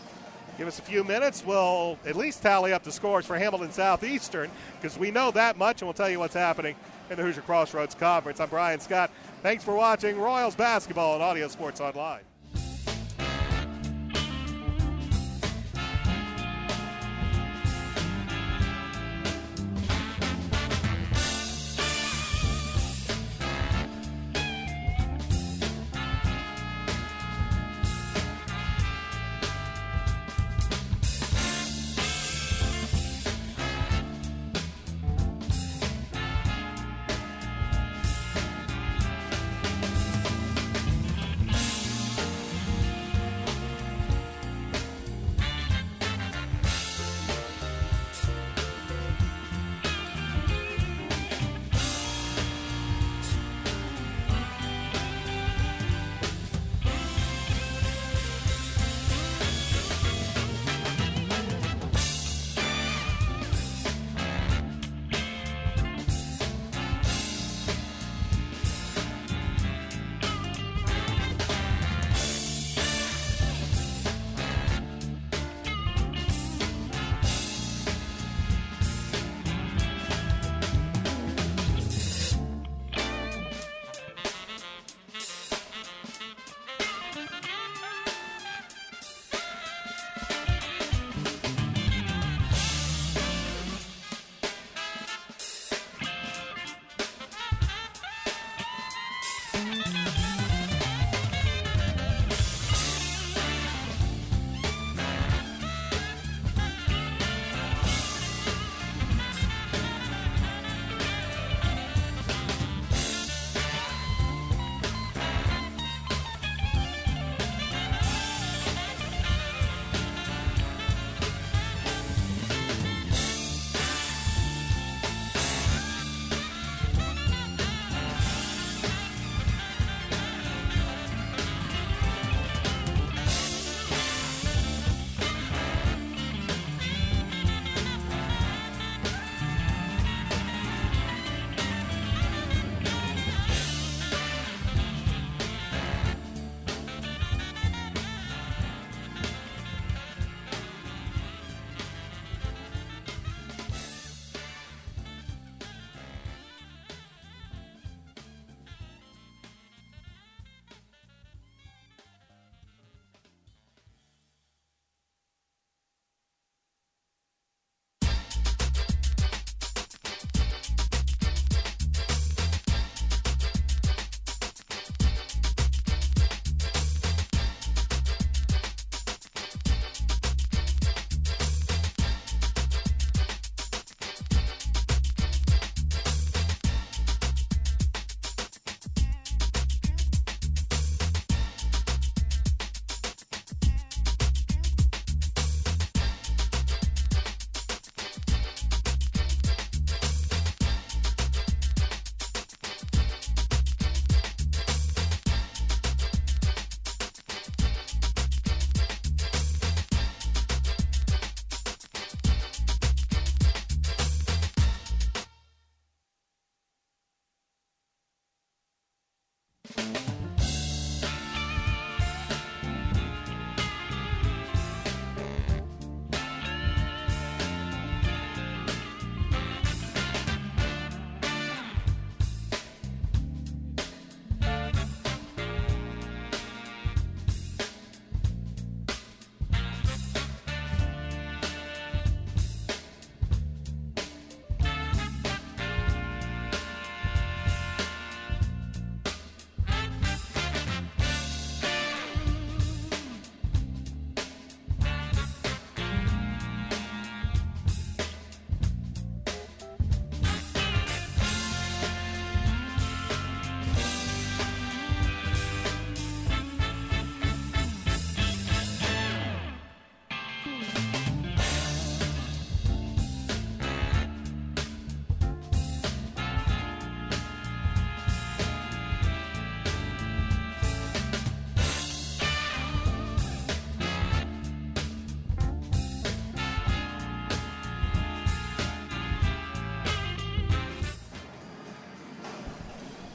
Give us a few minutes. We'll at least tally up the scores for Hamilton Southeastern because we know that much, and we'll tell you what's happening in the Hoosier Crossroads Conference. I'm Brian Scott. Thanks for watching Royals basketball on Audio Sports Online.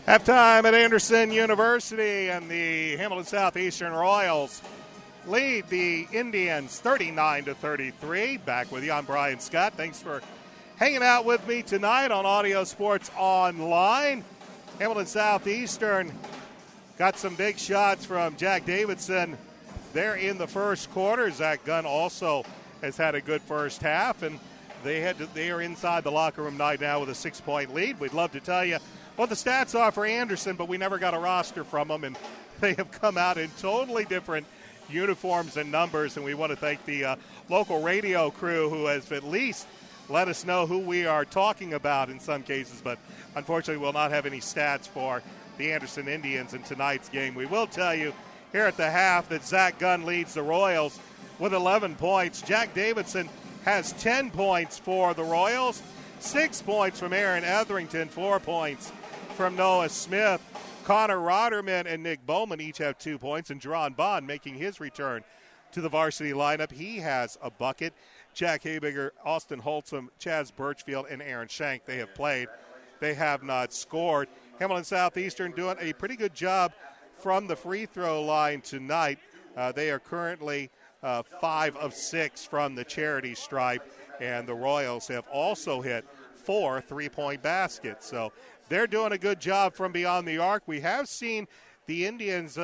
Halftime at Anderson University, and the Hamilton Southeastern Royals lead the Indians 39-33. Back with you, I'm Brian Scott. Thanks for hanging out with me tonight on Audio Sports Online. Hamilton Southeastern got some big shots from Jack Davidson there in the first quarter. Zach Gunn also has had a good first half, and they are inside the locker room night now with a 6-point lead. We'd love to tell you what the stats are for Anderson, but we never got a roster from them, and they have come out in totally different uniforms and numbers, and we want to thank the local radio crew who has at least let us know who we are talking about in some cases, but unfortunately we'll not have any stats for the Anderson Indians in tonight's game. We will tell you here at the half that Zach Gunn leads the Royals with 11 points. Jack Davidson has 10 points for the Royals, 6 points from Aaron Etherington, 4 points from Noah Smith. Connor Rotterman and Nick Bowman each have 2 points, and Jerron Bond making his return to the varsity lineup. He has a bucket. Jack Habiger, Austin Holtzum, Chaz Birchfield, and Aaron Shank, they have played. They have not scored. Hamilton Southeastern doing a pretty good job from the free throw line tonight. They are currently 5 of 6 from the charity stripe, and the Royals have also hit 4 3-point baskets. So they're doing a good job from beyond the arc. We have seen the Indians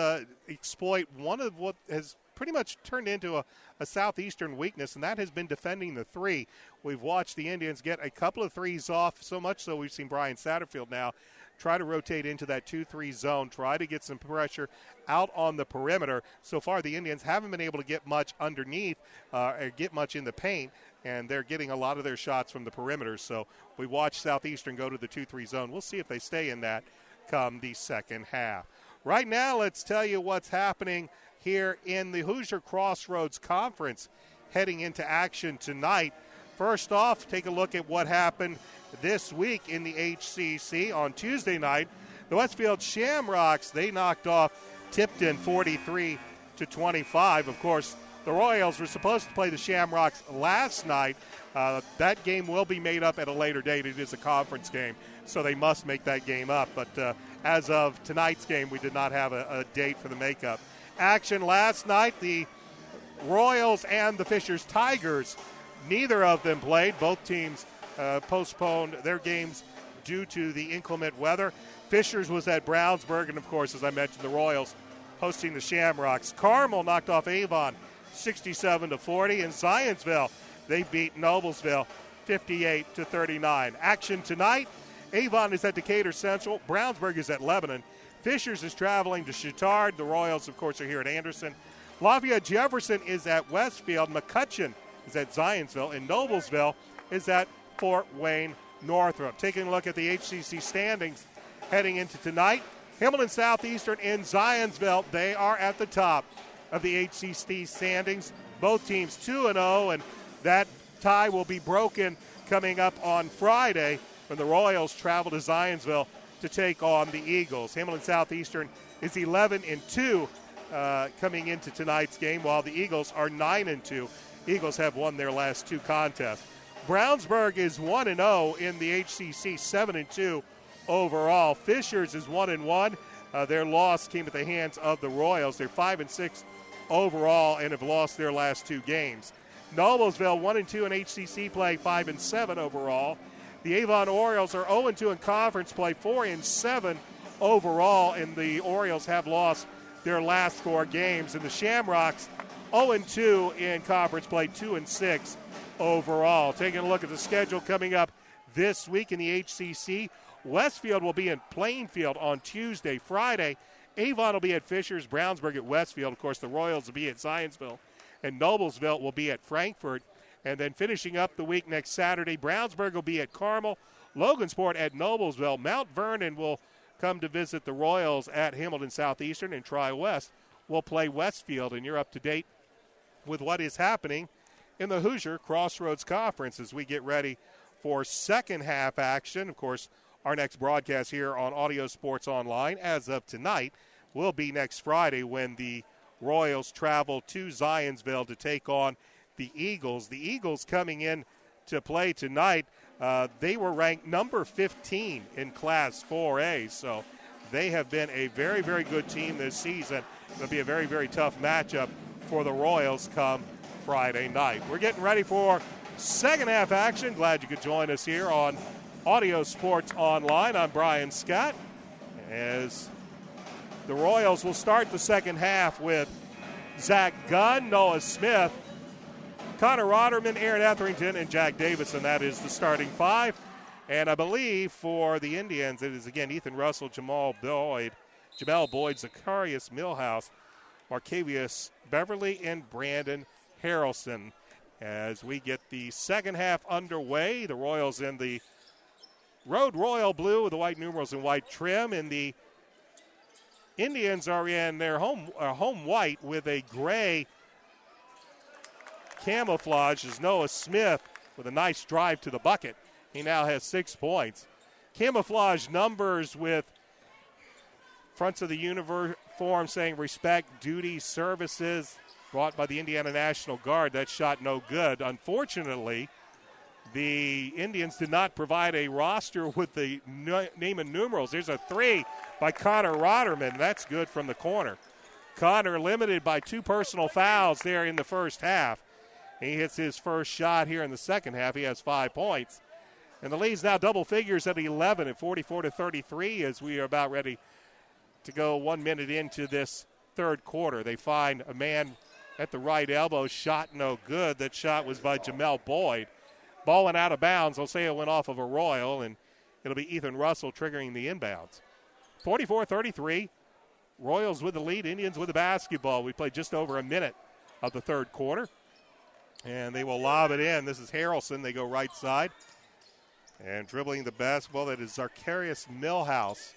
exploit one of what has pretty much turned into a Southeastern weakness, and that has been defending the three. We've watched the Indians get a couple of threes off, so much so we've seen Brian Satterfield now try to rotate into that 2-3 zone, try to get some pressure out on the perimeter. So far, the Indians haven't been able to get much underneath or get much in the paint, and they're getting a lot of their shots from the perimeter. So we watch Southeastern go to the 2-3 zone. We'll see if they stay in that come the second half. Right now, let's tell you what's happening here in the Hoosier Crossroads Conference heading into action tonight. First off, take a look at what happened this week in the HCC. On Tuesday night, the Westfield Shamrocks, they knocked off Tipton 43-25. Of course, the Royals were supposed to play the Shamrocks last night. That game will be made up at a later date. It is a conference game, so they must make that game up. But as of tonight's game, we did not have a date for the makeup. Action last night, the Royals and the Fishers Tigers, neither of them played. Both teams postponed their games due to the inclement weather. Fishers was at Brownsburg, and of course, as I mentioned, the Royals hosting the Shamrocks. Carmel knocked off Avon 67-40, and Zionsville, they beat Noblesville 58-39. Action tonight, Avon is at Decatur Central, Brownsburg is at Lebanon, Fishers is traveling to Chittard. The Royals, of course, are here at Anderson. Lafayette Jefferson is at Westfield. McCutcheon is at Zionsville, and Noblesville is at Fort Wayne Northrop. Taking a look at the HCC standings heading into tonight, Hamilton Southeastern and Zionsville, they are at the top of the HCC standings. Both teams 2-0, and that tie will be broken coming up on Friday when the Royals travel to Zionsville to take on the Eagles. Hamilton Southeastern is 11-2 coming into tonight's game, while the Eagles are 9-2. Eagles have won their last 2 contests. Brownsburg is 1-0 in the HCC, 7-2 overall. Fishers is 1-1. Their loss came at the hands of the Royals. They're 5-6 overall and have lost their last 2 games. Noblesville 1-2 in HCC play, 5-7 overall. The Avon Orioles are 0-2 in conference play, 4-7 overall, and the Orioles have lost their last 4 games. And the Shamrocks 0-2 in conference play, 2-6 overall. Taking a look at the schedule coming up this week in the HCC, Westfield will be in Plainfield on Tuesday. Friday, Avon will be at Fishers, Brownsburg at Westfield. Of course, the Royals will be at Zionsville, and Noblesville will be at Frankfort. And then finishing up the week next Saturday, Brownsburg will be at Carmel, Logansport at Noblesville. Mount Vernon will come to visit the Royals at Hamilton Southeastern, and Tri-West will play Westfield. And you're up to date with what is happening in the Hoosier Crossroads Conference as we get ready for second half action. Of course, our next broadcast here on Audio Sports Online as of tonight will be next Friday when the Royals travel to Zionsville to take on the Eagles. The Eagles coming in to play tonight, they were ranked number 15 in Class 4A, so they have been a very, very good team this season. It'll be a very, very tough matchup for the Royals come Friday night. We're getting ready for second half action. Glad you could join us here on Audio Sports Online. I'm Brian Scott. As the Royals will start the second half with Zach Gunn, Noah Smith, Connor Rotterman, Aaron Etherington, and Jack Davidson. That is the starting five. And I believe for the Indians, it is again Ethan Russell, Jamel Boyd, Zacharias Millhouse, Marcavius Beverly, and Brandon Harrelson. As we get the second half underway, the Royals in the Road Royal blue with the white numerals and white trim, and the Indians are in their home white with a gray camouflage. As Noah Smith with a nice drive to the bucket. He now has 6 points. Camouflage numbers with fronts of the uniform saying respect, duty, services, brought by the Indiana National Guard. That shot no good. Unfortunately, the Indians did not provide a roster with the name and numerals. There's a three by Connor Rotterman. That's good from the corner. Connor limited by 2 personal fouls there in the first half. He hits his first shot here in the second half. He has 5 points. And the lead's now double figures at 11 at 44-33 as we are about ready to go 1 minute into this third quarter. They find a man at the right elbow, shot no good. That shot was by Jamel Boyd. Ball went out of bounds. I'll say it went off of a Royal, and it'll be Ethan Russell triggering the inbounds. 44-33, Royals with the lead, Indians with the basketball. We played just over a minute of the third quarter, and they will lob it in. This is Harrelson. They go right side. And dribbling the basketball, that is Zacharias Millhouse.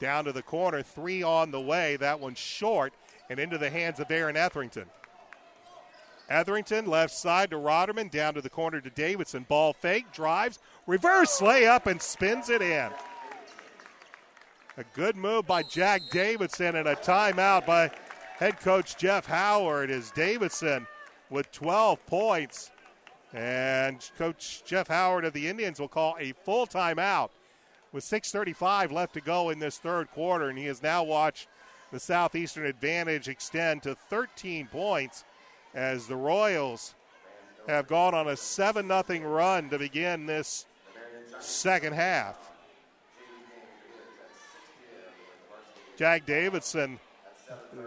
Down to the corner, 3 on the way. That one's short and into the hands of Aaron Etherington. Etherington left side to Rotterman, down to the corner to Davidson. Ball fake, drives, reverse layup, and spins it in. A good move by Jack Davidson and a timeout by head coach Jeff Howard as Davidson with 12 points. And Coach Jeff Howard of the Indians will call a full timeout with 6:35 left to go in this third quarter. And he has now watched the Southeastern advantage extend to 13 points as the Royals have gone on a 7-0 run to begin this second half. Jack Davidson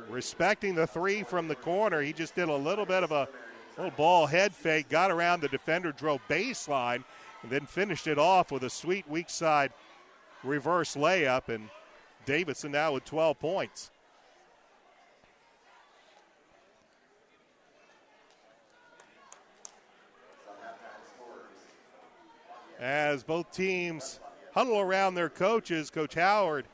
respecting the three from the corner. He just did a little bit of a little ball head fake, got around the defender, drove baseline, and then finished it off with a sweet weak side reverse layup. And Davidson now with 12 points. As both teams huddle around their coaches, Coach Howard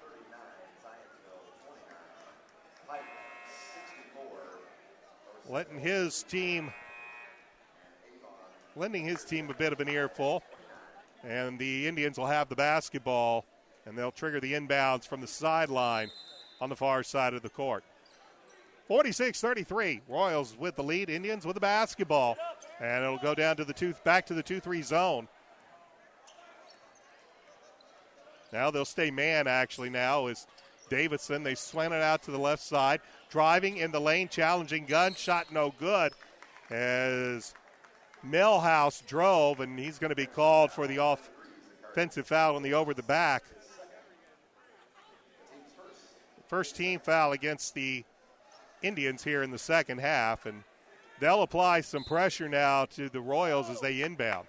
lending his team a bit of an earful. And the Indians will have the basketball, and they'll trigger the inbounds from the sideline on the far side of the court. 46-33, Royals with the lead, Indians with the basketball. And it'll go down to back to the 2-3 zone. Now they'll stay man actually now is Davidson. They slant it out to the left side. Driving in the lane, challenging Gunn. Shot no good as Millhouse drove, and he's going to be called for the offensive foul on the over the back. First team foul against the Indians here in the second half, and they'll apply some pressure now to the Royals as they inbound.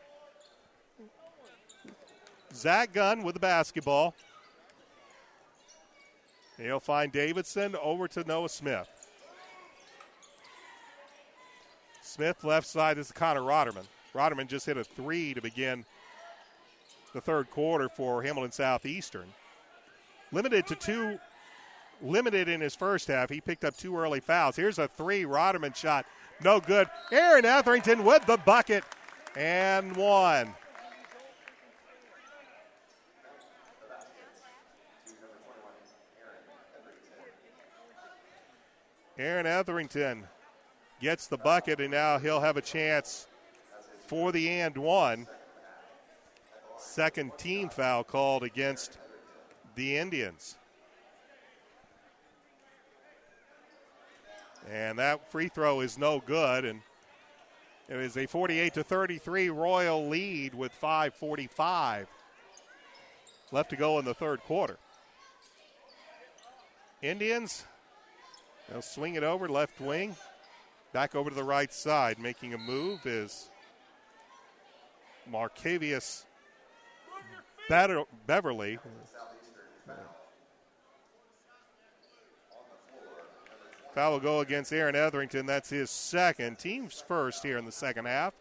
Zach Gunn with the basketball. He'll find Davidson over to Noah Smith. Smith left side, this is Connor Rotterman. Rotterman just hit a three to begin the third quarter for Hamilton Southeastern. Limited in his first half. He picked up 2 early fouls. Here's a three, Rotterman shot, no good. Aaron Etherington with the bucket and one. Aaron Etherington gets the bucket, and now he'll have a chance for the and one. Second team foul called against the Indians. And that free throw is no good. And it is a 48-33 Royal lead with 5:45 left to go in the third quarter. Indians, they'll swing it over left wing. Back over to the right side. Making a move is Marcavius Beverly. Foul will go against Aaron Etherington. That's his second. Team's first here in the second half.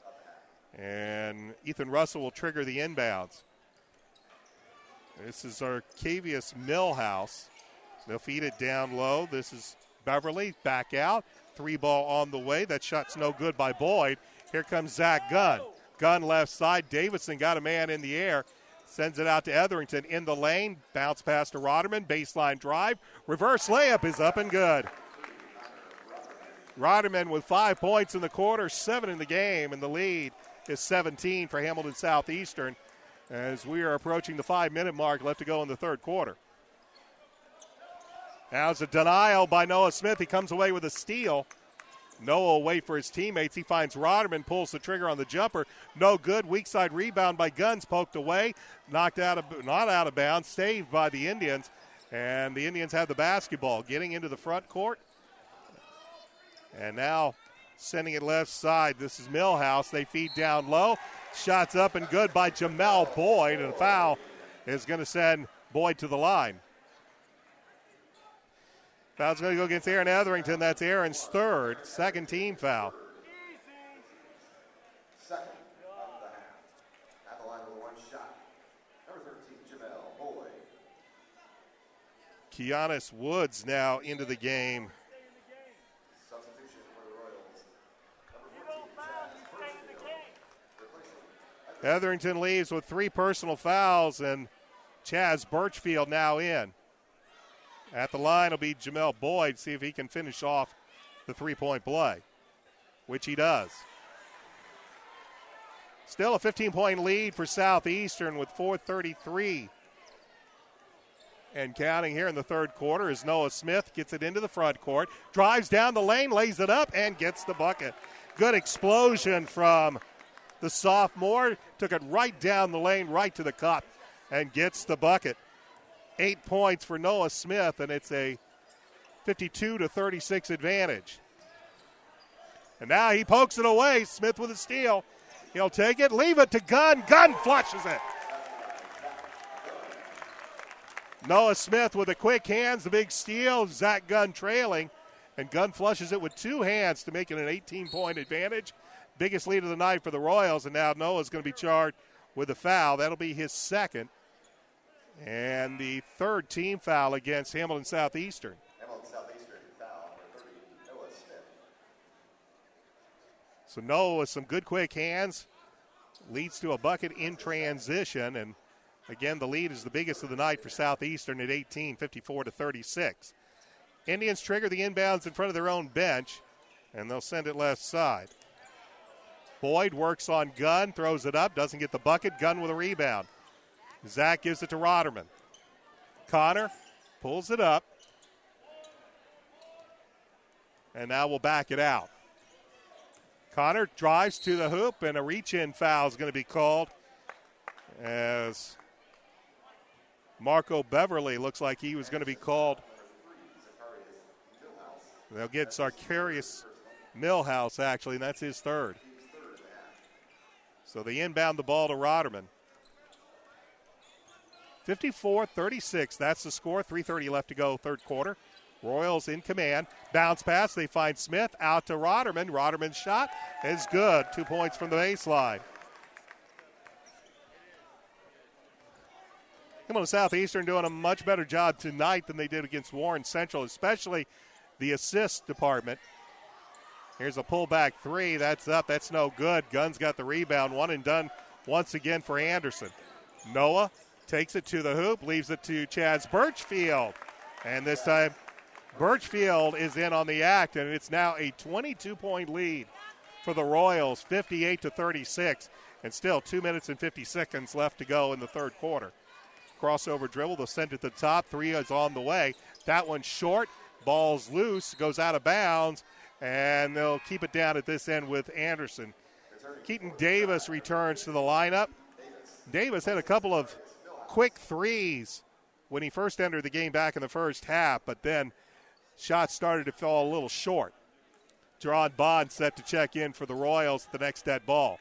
And Ethan Russell will trigger the inbounds. This is Arcavius Millhouse. They'll feed it down low. This is Beverly back out. 3-ball on the way. That shot's no good by Boyd. Here comes Zach Gunn. Gunn left side. Davidson got a man in the air. Sends it out to Etherington in the lane. Bounce pass to Roderman. Baseline drive. Reverse layup is up and good. Roderman with 5 points in the quarter, 7 in the game, and the lead is 17 for Hamilton Southeastern as we are approaching the 5-minute mark left to go in the third quarter. Now it's a denial by Noah Smith. He comes away with a steal. Noah will wait for his teammates. He finds Roderman, pulls the trigger on the jumper. No good. Weak side rebound by Guns, poked away. Not out of bounds, saved by the Indians. And the Indians have the basketball. Getting into the front court. And now sending it left side. This is Millhouse. They feed down low. Shots up and good by Jamel Boyd. And a foul is going to send Boyd to the line. Foul's going to go against Aaron Etherington. That's Aaron's third. Second team foul. Second of the half. At the line with one shot. Number 13, Jamel Boyd. Keanis Woods now into the game. Substitution for the Royals. Number 14, Etherington leaves with 3 personal fouls, and Chaz Birchfield now in. At the line will be Jamel Boyd, see if he can finish off the 3-point play, which he does. Still a 15-point lead for Southeastern with 4:33 and counting here in the third quarter as Noah Smith gets it into the front court, drives down the lane, lays it up, and gets the bucket. Good explosion from the sophomore. Took it right down the lane, right to the cup, and gets the bucket. 8 points for Noah Smith, and it's a 52-36 advantage. And now he pokes it away. Smith with a steal. He'll take it, leave it to Gunn. Gunn flushes it. Noah Smith with the quick hands, the big steal. Zach Gunn trailing, and Gunn flushes it with 2 hands to make it an 18-point advantage. Biggest lead of the night for the Royals, and now Noah's going to be charged with a foul. That'll be his second. And the third team foul against Hamilton Southeastern. Hamilton Southeastern foul number 30, Noah Smith. So Noah with some good quick hands leads to a bucket in transition. And again, the lead is the biggest of the night for Southeastern at 18, 54-36. Indians trigger the inbounds in front of their own bench, and they'll send it left side. Boyd works on Gunn, throws it up, doesn't get the bucket. Gunn with a rebound. Zach gives it to Roderman. Connor pulls it up. And now we'll back it out. Connor drives to the hoop, and a reach-in foul is going to be called as Marco Beverly looks like he was going to be called. They'll get Zacharias Millhouse, actually, and that's his third. So they inbound the ball to Roderman. 54-36, that's the score. 3:30 left to go, third quarter. Royals in command. Bounce pass, they find Smith, out to Roderman. Roderman's shot is good. 2 points from the baseline. Hamilton Southeastern doing a much better job tonight than they did against Warren Central, especially the assist department. Here's a pullback 3. That's up. That's no good. Gunn's got the rebound. One and done once again for Anderson. Noah takes it to the hoop, leaves it to Chaz Birchfield. And this time, Birchfield is in on the act, and it's now a 22-point lead for the Royals, 58-36. And still 2 minutes and 50 seconds left to go in the third quarter. Crossover dribble, they'll send it to the top. 3 is on the way. That one's short. Ball's loose, goes out of bounds, and they'll keep it down at this end with Anderson. Keaton Davis returns to the lineup. Davis had a couple of quick threes when he first entered the game back in the first half, but then shots started to fall a little short. Jerron Bond set to check in for the Royals at the next dead ball.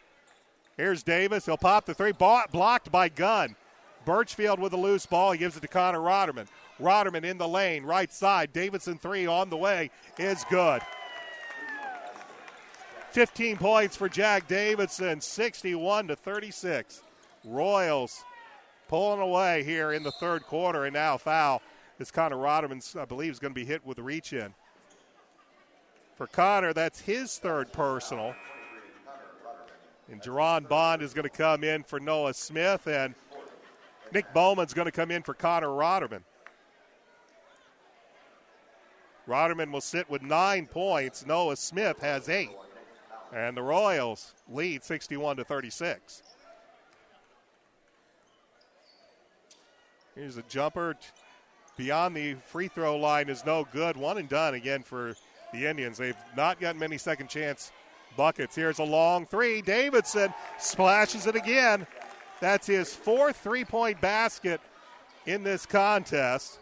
Here's Davis. He'll pop the three. Blocked by Gunn. Birchfield with a loose ball. He gives it to Connor Rotterman. Rotterman in the lane, right side. Davidson three on the way is good. 15 points for Jack Davidson, 61-36. Royals pulling away here in the third quarter, and now foul as Connor Rotterman, I believe, is going to be hit with a reach-in. For Connor, that's his third personal. And Jerron Bond is going to come in for Noah Smith, and Nick Bowman's going to come in for Connor Rotterman. Rotterman will sit with 9 points. Noah Smith has 8. And the Royals lead 61-36. Here's a jumper beyond the free throw line is no good. One and done again for the Indians. They've not gotten many second chance buckets. Here's a long three. Davidson splashes it again. That's his fourth three-point basket in this contest.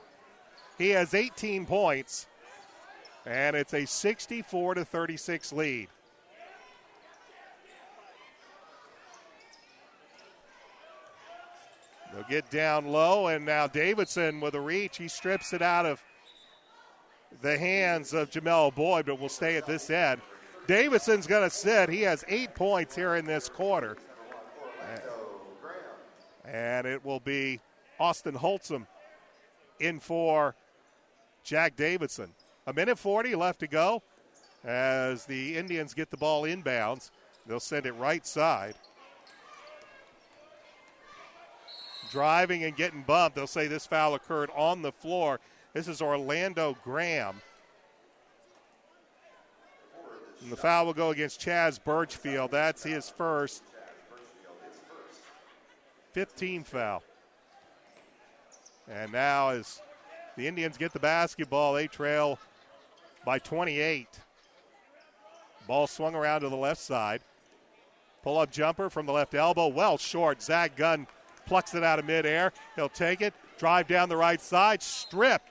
He has 18 points, and it's a 64-36 lead. They'll get down low, and now Davidson with a reach. He strips it out of the hands of Jamel Boyd, but will stay at this end. Davidson's going to sit. He has 8 points here in this quarter. And it will be Austin Holtzum in for Jack Davidson. 1:40 left to go as the Indians get the ball inbounds. They'll send it right side. Driving and getting bumped. They'll say this foul occurred on the floor. This is Orlando Graham. And the foul will go against Chaz Birchfield. That's his first. 15th foul. And now as the Indians get the basketball, they trail by 28. Ball swung around to the left side. Pull-up jumper from the left elbow. Well short. Zach Gunn plucks it out of midair. He'll take it, drive down the right side, strip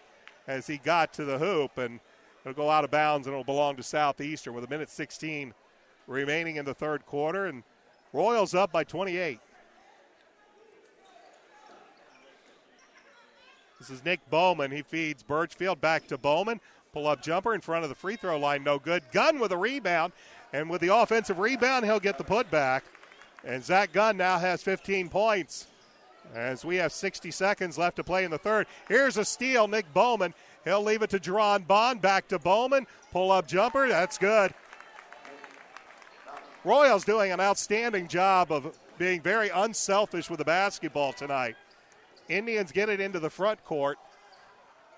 as he got to the hoop, and it'll go out of bounds, and it'll belong to Southeastern with 1:16 remaining in the third quarter, and Royals up by 28. This is Nick Bowman. He feeds Birchfield back to Bowman. Pull-up jumper in front of the free throw line, no good. Gunn with a rebound, and with the offensive rebound, he'll get the putback. And Zach Gunn now has 15 points. As we have 60 seconds left to play in the third. Here's a steal, Nick Bowman. He'll leave it to Jerron Bond. Back to Bowman. Pull-up jumper. That's good. Royals doing an outstanding job of being very unselfish with the basketball tonight. Indians get it into the front court,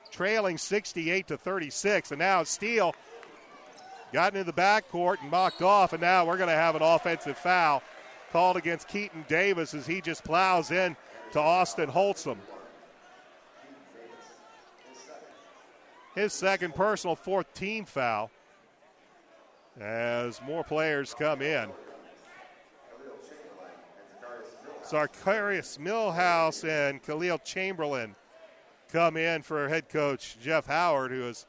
trailing 68-36. And now Steele got into the back court and knocked off. And now we're going to have an offensive foul called against Keaton Davis as he just plows in to Austin Holtzum. His second personal, fourth team foul as more players come in. Zacharias Millhouse and Khalil Chamberlain come in for head coach Jeff Howard, who has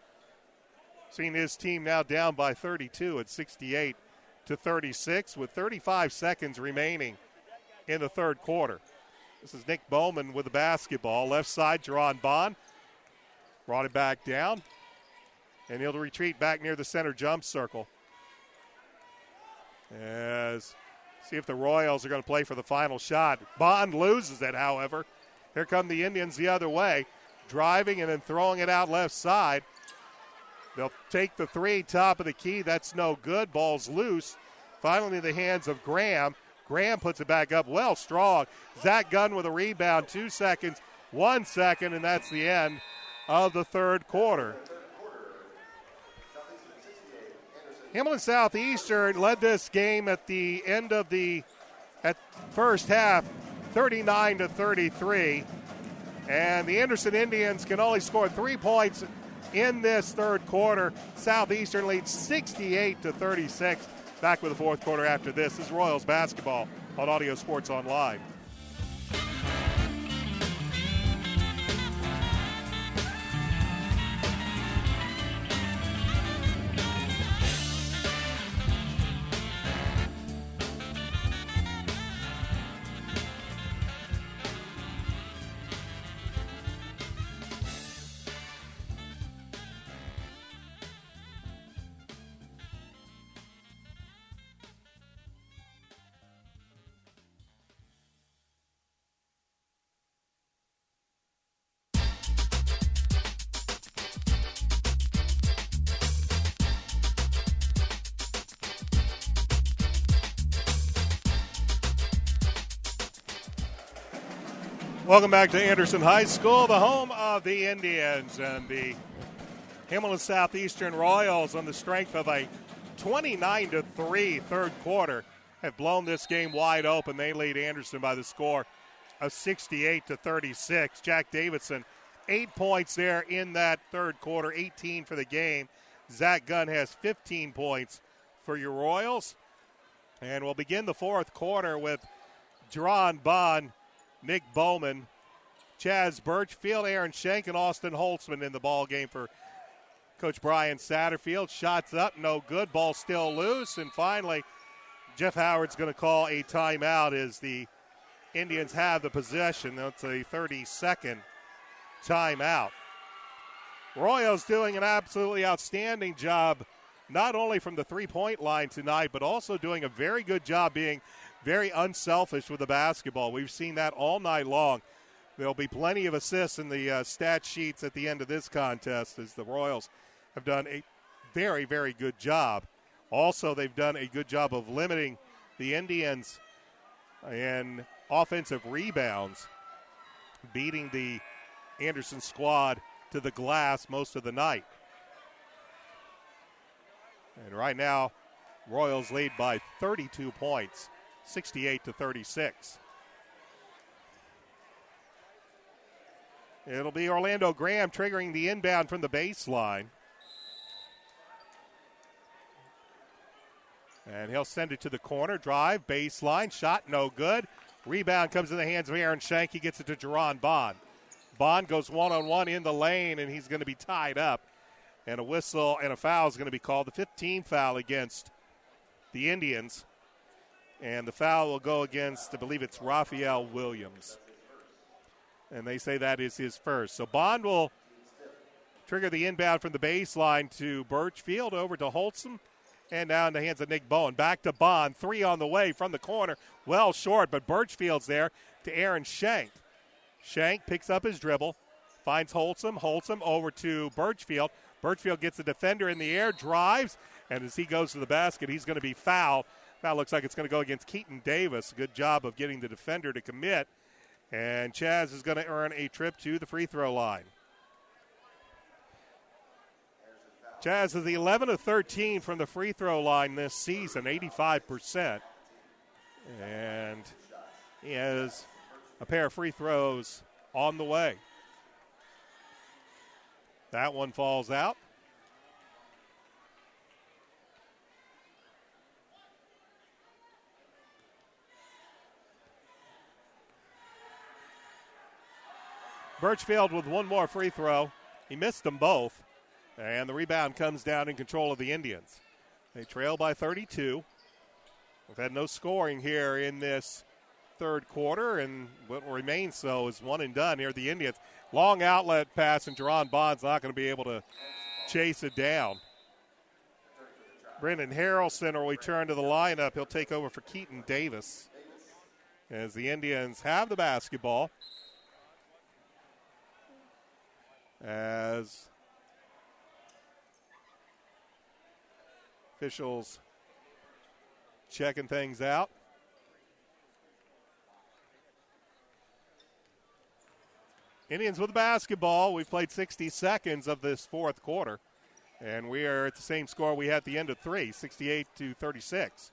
seen his team now down by 32 at 68-36 with 35 seconds remaining in the third quarter. This is Nick Bowman with the basketball. Left side, Jerron Bond. Brought it back down. And he'll retreat back near the center jump circle. As see if the Royals are going to play for the final shot. Bond loses it, however. Here come the Indians the other way. Driving and then throwing it out left side. They'll take the three, top of the key. That's no good. Ball's loose. Finally in the hands of Graham. Graham puts it back up well strong. Zach Gunn with a rebound. 2 seconds, 1 second, and that's the end of the third quarter. Hamilton Southeastern led this game at the end of the first half, 39-33. And the Anderson Indians can only score 3 points in this third quarter. Southeastern leads 68-36. Back with the fourth quarter after this. This is Royals basketball on Audio Sports Online. Welcome back to Anderson High School, the home of the Indians, and the Hamilton Southeastern Royals, on the strength of a 29-3 third quarter, have blown this game wide open. They lead Anderson by the score of 68-36. Jack Davidson, 8 points there in that third quarter, 18 for the game. Zach Gunn has 15 points for your Royals. And we'll begin the fourth quarter with Jerron Bond, Nick Bowman, Chaz Birchfield, Aaron Shank, and Austin Holtzman in the ball game for Coach Brian Satterfield. Shots up, no good. Ball still loose. And finally, Jeff Howard's going to call a timeout as the Indians have the possession. That's a 30-second timeout. Royals doing an absolutely outstanding job, not only from the three-point line tonight, but also doing a very good job being very unselfish with the basketball. We've seen that all night long. There'll be plenty of assists in the stat sheets at the end of this contest, as the Royals have done a very, very good job. Also, they've done a good job of limiting the Indians in offensive rebounds, beating the Anderson squad to the glass most of the night. And right now, Royals lead by 32 points. 68-36. It'll be Orlando Graham triggering the inbound from the baseline. And he'll send it to the corner. Drive, baseline, shot, no good. Rebound comes in the hands of Aaron Shank. He gets it to Jerron Bond. Bond goes one-on-one in the lane, and he's going to be tied up. And a whistle and a foul is going to be called. The 15th foul against the Indians. And the foul will go against, I believe it's Raphael Williams. And they say that is his first. So Bond will trigger the inbound from the baseline to Birchfield, over to Holtzman, and now in the hands of Nick Bowen. Back to Bond, three on the way from the corner. Well short, but Birchfield's there to Aaron Shank. Shank picks up his dribble, finds Holtzman. Holtzman over to Birchfield. Birchfield gets the defender in the air, drives, and as he goes to the basket, he's going to be fouled. Foul looks like it's going to go against Keaton Davis. Good job of getting the defender to commit. And Chaz is going to earn a trip to the free throw line. Chaz is 11 of 13 from the free throw line this season, 85%. And he has a pair of free throws on the way. That one falls out. Birchfield with one more free throw. He missed them both. And the rebound comes down in control of the Indians. They trail by 32. We've had no scoring here in this third quarter, and what remains so is one and done here. The Indians, long outlet pass, and Jerron Bond's not going to be able to chase it down. Brendan Harrelson will return to the lineup. He'll take over for Keaton Davis as the Indians have the basketball. As officials checking things out. Indians with the basketball. We've played 60 seconds of this fourth quarter, and we are at the same score we had at the end of 68-36.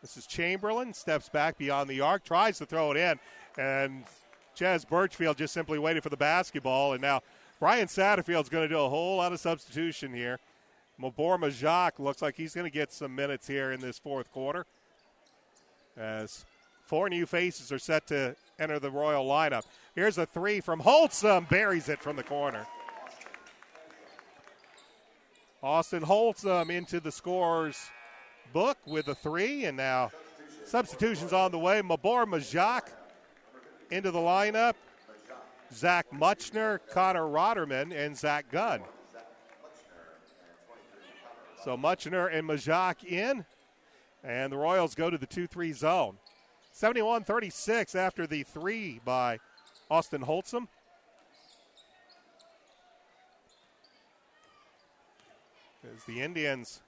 This is Chamberlain, steps back beyond the arc, tries to throw it in, and Chaz Birchfield just simply waited for the basketball, and now Brian Satterfield's going to do a whole lot of substitution here. Mabor Majak looks like he's going to get some minutes here in this fourth quarter, as 4 new faces are set to enter the Royal lineup. Here's a three from Holtzum, buries it from the corner. Austin Holtzum into the scorer's book with a three, and now substitutions on the way. Mabor Majak into the lineup. Zach Muchner, Connor Rotterman, and Zach Gunn. So Muchner and Majak in, and the Royals go to the 2-3 zone. 71-36 after the three by Austin Holtzum. As the Indians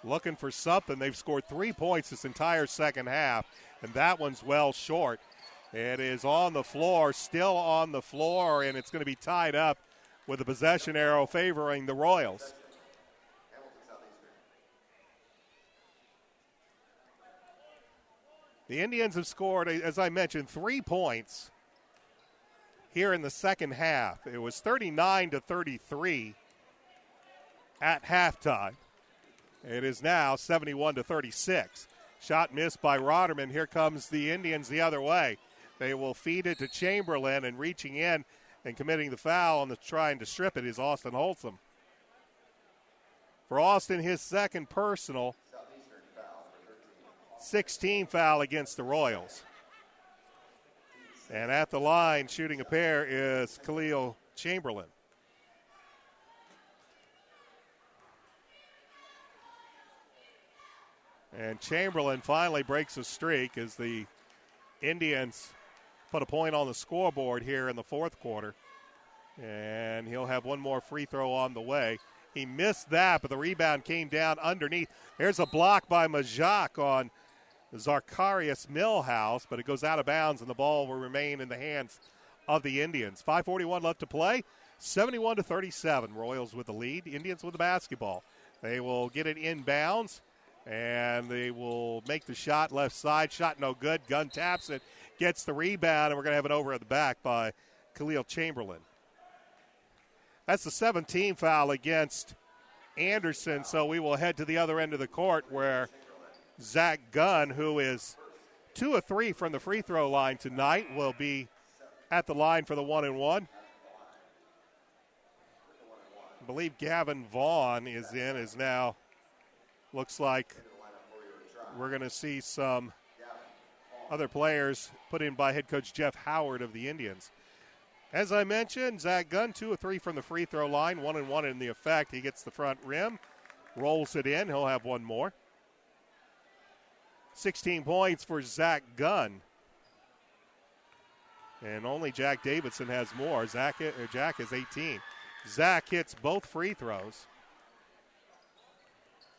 looking for something, they've scored 3 points this entire second half, and that one's well short. It is on the floor, still on the floor, and it's going to be tied up with a possession arrow favoring the Royals. The Indians have scored, as I mentioned, 3 points here in the second half. It was 39-33 at halftime. It is now 71-36. Shot missed by Rotterman. Here comes the Indians the other way. They will feed it to Chamberlain, and reaching in and committing the foul on the trying to strip it is Austin Holtzum. For Austin, his second personal, 16 foul against the Royals. And at the line, shooting a pair is Khalil Chamberlain. And Chamberlain finally breaks a streak as the Indians put a point on the scoreboard here in the fourth quarter. And he'll have one more free throw on the way. He missed that, but the rebound came down underneath. There's a block by Majak on Zacharias Millhouse, but it goes out of bounds, and the ball will remain in the hands of the Indians. 5:41 left to play, 71-37. Royals with the lead, Indians with the basketball. They will get it inbounds, and they will make the shot left side. Shot no good. Gunn taps it, gets the rebound, and we're going to have it over at the back by Khalil Chamberlain. That's the 17th foul against Anderson, so we will head to the other end of the court where Zach Gunn, who is 2 of 3 from the free throw line tonight, will be at the line for the 1-and-1. I believe Gavin Vaughn is in, is now, looks like we're going to see some other players put in by head coach Jeff Howard of the Indians. As I mentioned, Zach Gunn, 2 of 3 from the free throw line, 1-and-1 in the effect. He gets the front rim, rolls it in. He'll have one more. 16 points for Zach Gunn. And only Jack Davidson has more. Jack has 18. Zach hits both free throws.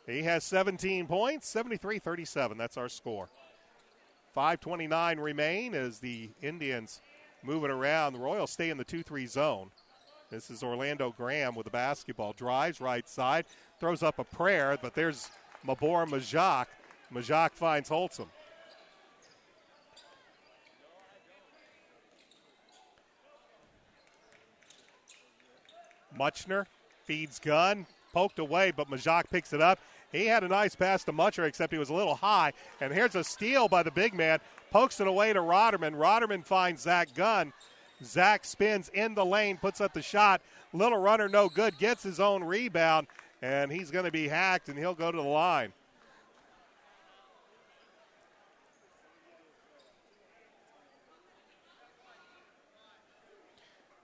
He has 17 points, 73-37. That's our score. 5:29 remain as the Indians move it around. The Royals stay in the 2-3 zone. This is Orlando Graham with the basketball. Drives right side, throws up a prayer, but there's Mabor Majak. Majak finds Holtzum. Muchner feeds Gunn, poked away, but Majak picks it up. He had a nice pass to Muchner, except he was a little high. And here's a steal by the big man. Pokes it away to Rotterman. Rotterman finds Zach Gunn. Zach spins in the lane, puts up the shot. Little runner, no good, gets his own rebound, and he's going to be hacked, and he'll go to the line.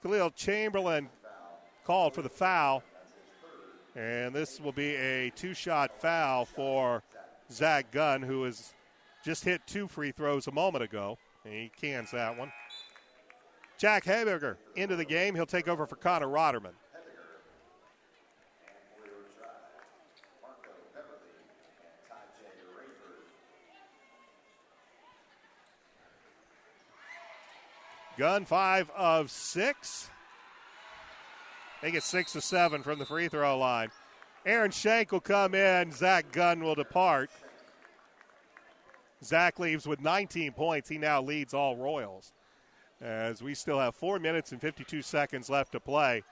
Khalil Chamberlain called for the foul, and this will be a 2-shot foul for Zach Gunn, who has just hit 2 free throws a moment ago. And he cans that one. Jack Heberger into the game. He'll take over for Connor Rotterman. Gunn 5 of 6. They get 6 of 7 from the free throw line. Aaron Shank will come in. Zach Gunn will depart. Zach leaves with 19 points. He now leads all Royals. as we still have 4 minutes and 52 seconds left to play.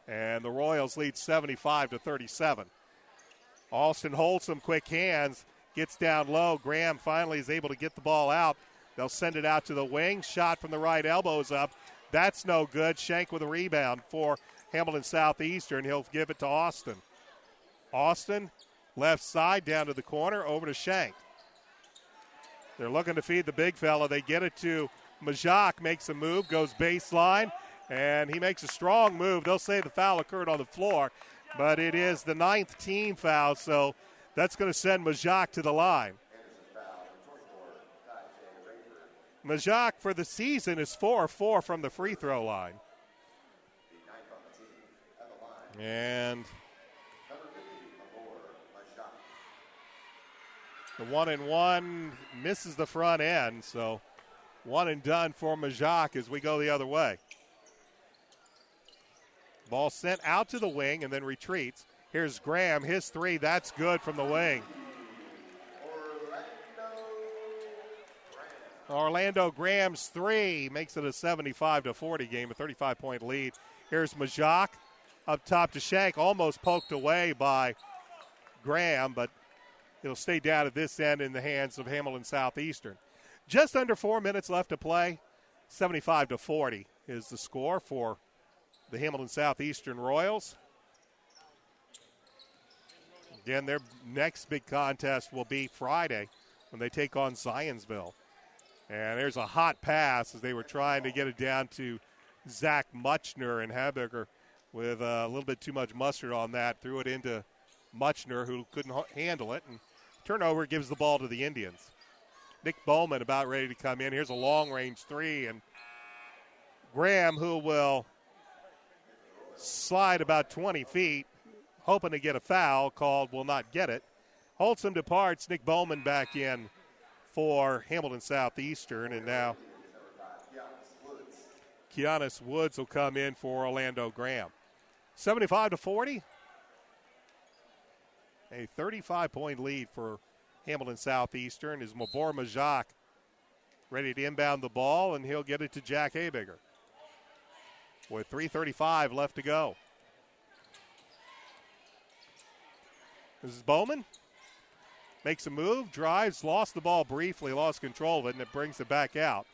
And the Royals lead 75-37. Alston holds some quick hands, gets down low. Graham finally is able to get the ball out. They'll send it out to the wing. Shot from the right elbow is up. That's no good. Shank with a rebound for Hamilton Southeastern. He'll give it to Austin. Austin, left side, down to the corner, over to Shank. They're looking to feed the big fella. They get it to Majak, makes a move, goes baseline, and he makes a strong move. They'll say the foul occurred on the floor, but it is the 9th team foul, so that's going to send Majak to the line. Majak for the season is 4-4 from the free throw line. And the 1-and-1 misses the front end, so one and done for Majak as we go the other way. Ball sent out to the wing and then retreats. Here's Graham, his three, that's good from the wing. Orlando Graham's three makes it a 75-40 game, a 35-point lead. Here's Majak up top to Shank, almost poked away by Graham, but it'll stay down at this end in the hands of Hamilton Southeastern. Just under 4 minutes left to play. 75-40 is the score for the Hamilton Southeastern Royals. Again, their next big contest will be Friday when they take on Zionsville. And there's a hot pass as they were trying to get it down to Zach Muchner, and Habecker with a little bit too much mustard on that, threw it into Muchner, who couldn't handle it, and turnover gives the ball to the Indians. Nick Bowman about ready to come in. Here's a long-range three, and Graham, who will slide about 20 feet, hoping to get a foul called, will not get it. Holtzum departs. Nick Bowman back in for Hamilton Southeastern, and now Keanis Woods will come in for Orlando Graham. 75-40. A 35-point lead for Hamilton Southeastern is Mabor Majak ready to inbound the ball, and he'll get it to Jack Habiger with 3:35 left to go. This is Bowman. Makes a move, drives, lost the ball briefly, lost control of it, and it brings it back out.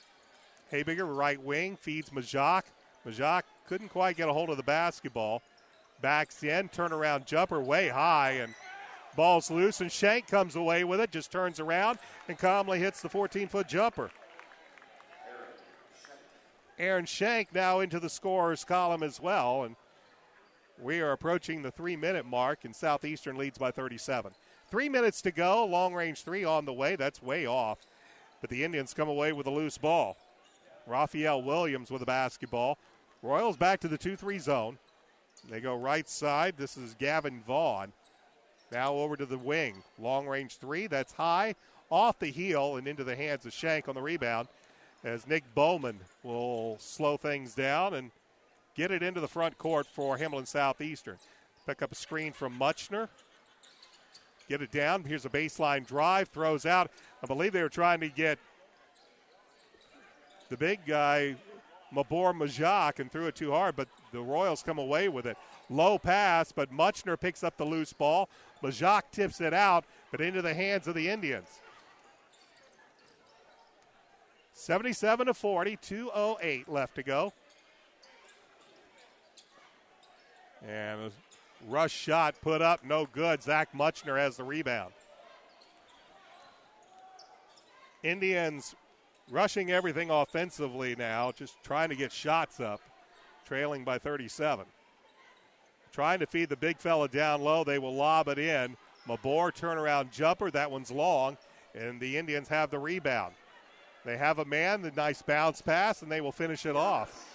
Habiger, right wing, feeds Majak. Majak couldn't quite get a hold of the basketball. Backs in, turnaround jumper way high, and ball's loose, and Shank comes away with it, just turns around and calmly hits the 14-foot jumper. Aaron Shank now into the scorer's column as well, and we are approaching the 3-minute mark, and Southeastern leads by 37. 3 minutes to go, long-range three on the way. That's way off, but the Indians come away with a loose ball. Raphael Williams with the basketball. Royals back to the 2-3 zone. They go right side. This is Gavin Vaughn. Now over to the wing. Long-range three, that's high, off the heel and into the hands of Shank on the rebound, as Nick Bowman will slow things down and get it into the front court for Hamilton Southeastern. Pick up a screen from Muchner. Get it down. Here's a baseline drive. Throws out. I believe they were trying to get the big guy, Mabor Majak, and threw it too hard, but the Royals come away with it. Low pass, but Muchner picks up the loose ball. Majak tips it out, but into the hands of the Indians. 77-40, 2:08 left to go. And a rush shot put up, no good. Zach Muchner has the rebound. Indians rushing everything offensively now, just trying to get shots up, trailing by 37. Trying to feed the big fella down low. They will lob it in. Mabor turnaround jumper. That one's long, and the Indians have the rebound. They have a man, the nice bounce pass, and they will finish it off.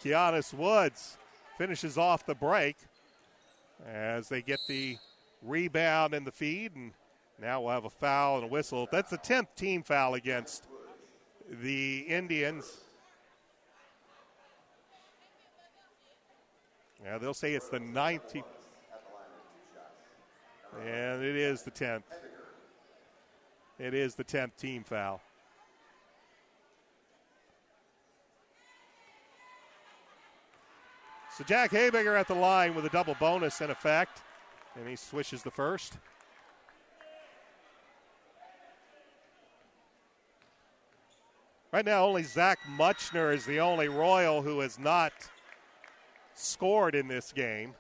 Keanis Woods finishes off the break as they get the rebound and the feed, and now we'll have a foul and a whistle. That's the 10th team foul against the Indians. Yeah, they'll say it's the 9th team. And it is the 10th. It is the 10th team foul. So Jack Habiger at the line with a double bonus in effect, and he swishes the first. Right now, only Zach Muchner is the only Royal who has not scored in this game.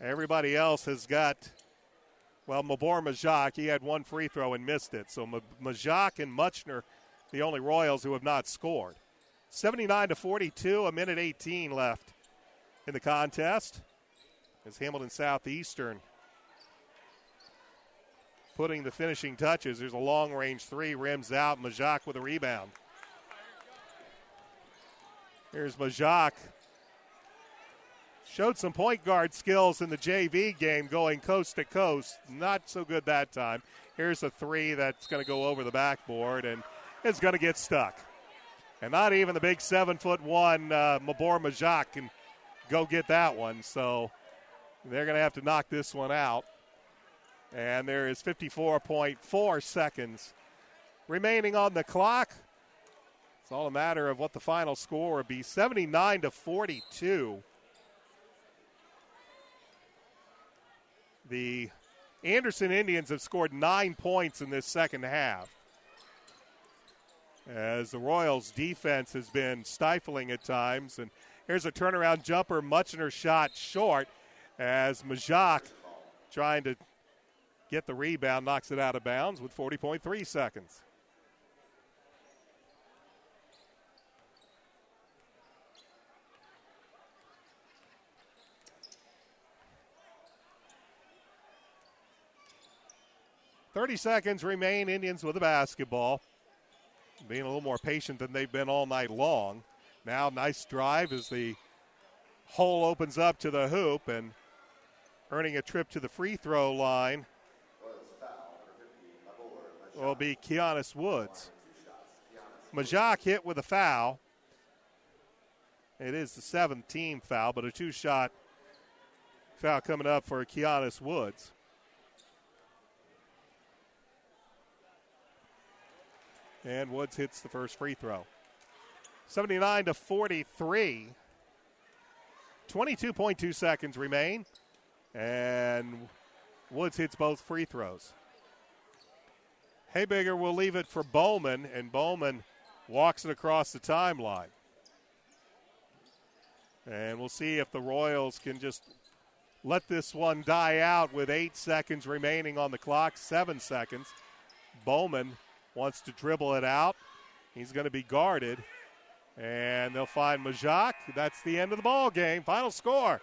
Everybody else has got, well, Mabor Majak, he had one free throw and missed it. So Majak and Muchner, the only Royals who have not scored. 79-42, a minute 18 left in the contest. As Hamilton Southeastern putting the finishing touches. There's a long-range three, rims out. Majak with a rebound. Here's Majak. Showed some point guard skills in the JV game going coast to coast. Not so good that time. Here's a three that's going to go over the backboard, and it's going to get stuck. And not even the big 7'1" Mabor Majak can go get that one. So they're going to have to knock this one out. And there is 54.4 seconds remaining on the clock. It's all a matter of what the final score would be. 79-42. The Anderson Indians have scored 9 points in this second half, as the Royals' defense has been stifling at times. And here's a turnaround jumper. Muchner shot short as Majak, trying to get the rebound, knocks it out of bounds with 40.3 seconds. .30 seconds remain. Indians with the basketball. Being a little more patient than they've been all night long. Now, nice drive as the hole opens up to the hoop, and earning a trip to the free throw line will be Keanis Woods. Majak hit with a foul. It is the 7th team foul, but a 2-shot foul coming up for Keanis Woods. And Woods hits the first free throw. 79-43. 22.2 seconds remain. And Woods hits both free throws. Habiger will leave it for Bowman, and Bowman walks it across the timeline. And we'll see if the Royals can just let this one die out with 8 seconds remaining on the clock, 7 seconds. Bowman wants to dribble it out. He's going to be guarded. And they'll find Majak. That's the end of the ball game. Final score.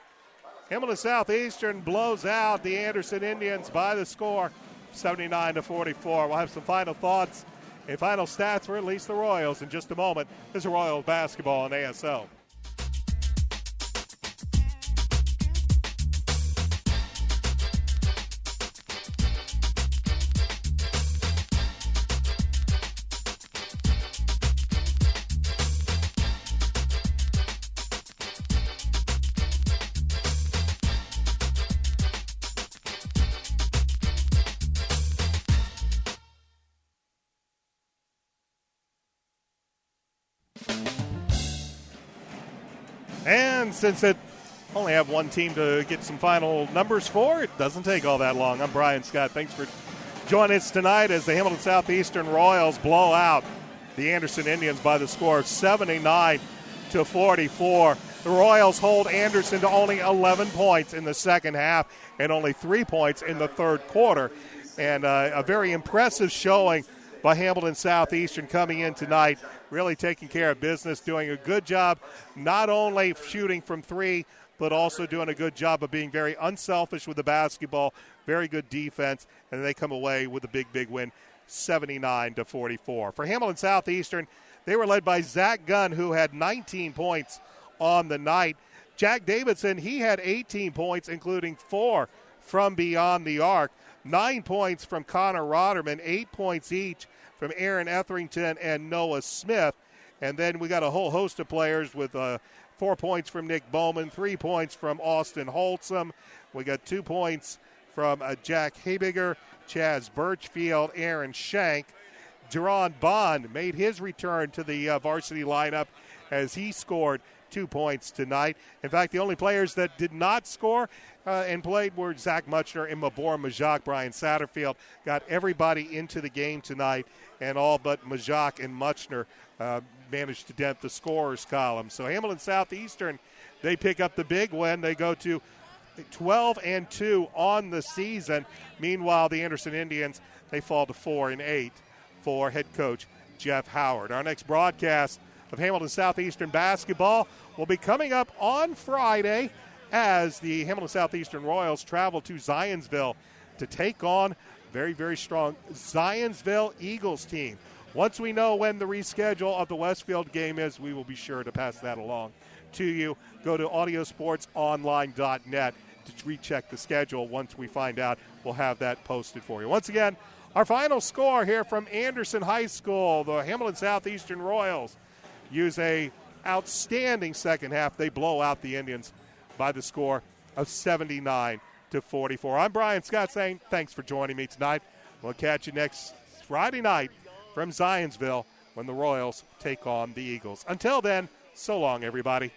Hamilton Southeastern blows out the Anderson Indians by the score, 79-44. We'll have some final thoughts and final stats for at least the Royals in just a moment. This is Royals basketball on ASL. And since it only have one team to get some final numbers for, it doesn't take all that long. I'm Brian Scott. Thanks for joining us tonight as the Hamilton Southeastern Royals blow out the Anderson Indians by the score of 79-44. The Royals hold Anderson to only 11 points in the second half and only 3 points in the third quarter. And a very impressive showing by Hamilton Southeastern coming in tonight, really taking care of business, doing a good job not only shooting from three, but also doing a good job of being very unselfish with the basketball, very good defense, and they come away with a big, big win, 79-44. For Hamilton Southeastern, they were led by Zach Gunn, who had 19 points on the night. Jack Davidson, he had 18 points, including 4 from beyond the arc. 9 points from Connor Rotterman, 8 points each from Aaron Etherington and Noah Smith. And then we got a whole host of players with 4 points from Nick Bowman, 3 points from Austin Holtzum. We got 2 points from Jack Habiger, Chaz Birchfield, Aaron Shank. Jerron Bond made his return to the varsity lineup as he scored 2 points tonight. In fact, the only players that did not score and played were Zach Muchner and Mabor Majak. Brian Satterfield got everybody into the game tonight, and all but Majak and Muchner managed to dent the scorers column. So Hamilton Southeastern, they pick up the big win. They go to 12-2 on the season. Meanwhile, the Anderson Indians, they fall to 4-8 for head coach Jeff Howard. Our next broadcast of Hamilton Southeastern basketball will be coming up on Friday as the Hamilton Southeastern Royals travel to Zionsville to take on very, very strong Zionsville Eagles team. Once we know when the reschedule of the Westfield game is, we will be sure to pass that along to you. Go to audiosportsonline.net to recheck the schedule. Once we find out, we'll have that posted for you. Once again, our final score here from Anderson High School. The Hamilton Southeastern Royals use a outstanding second half. They blow out the Indians by the score of 79-44. I'm Brian Scott saying thanks for joining me tonight. We'll catch you next Friday night from Zionsville when the Royals take on the Eagles. Until then, so long, everybody.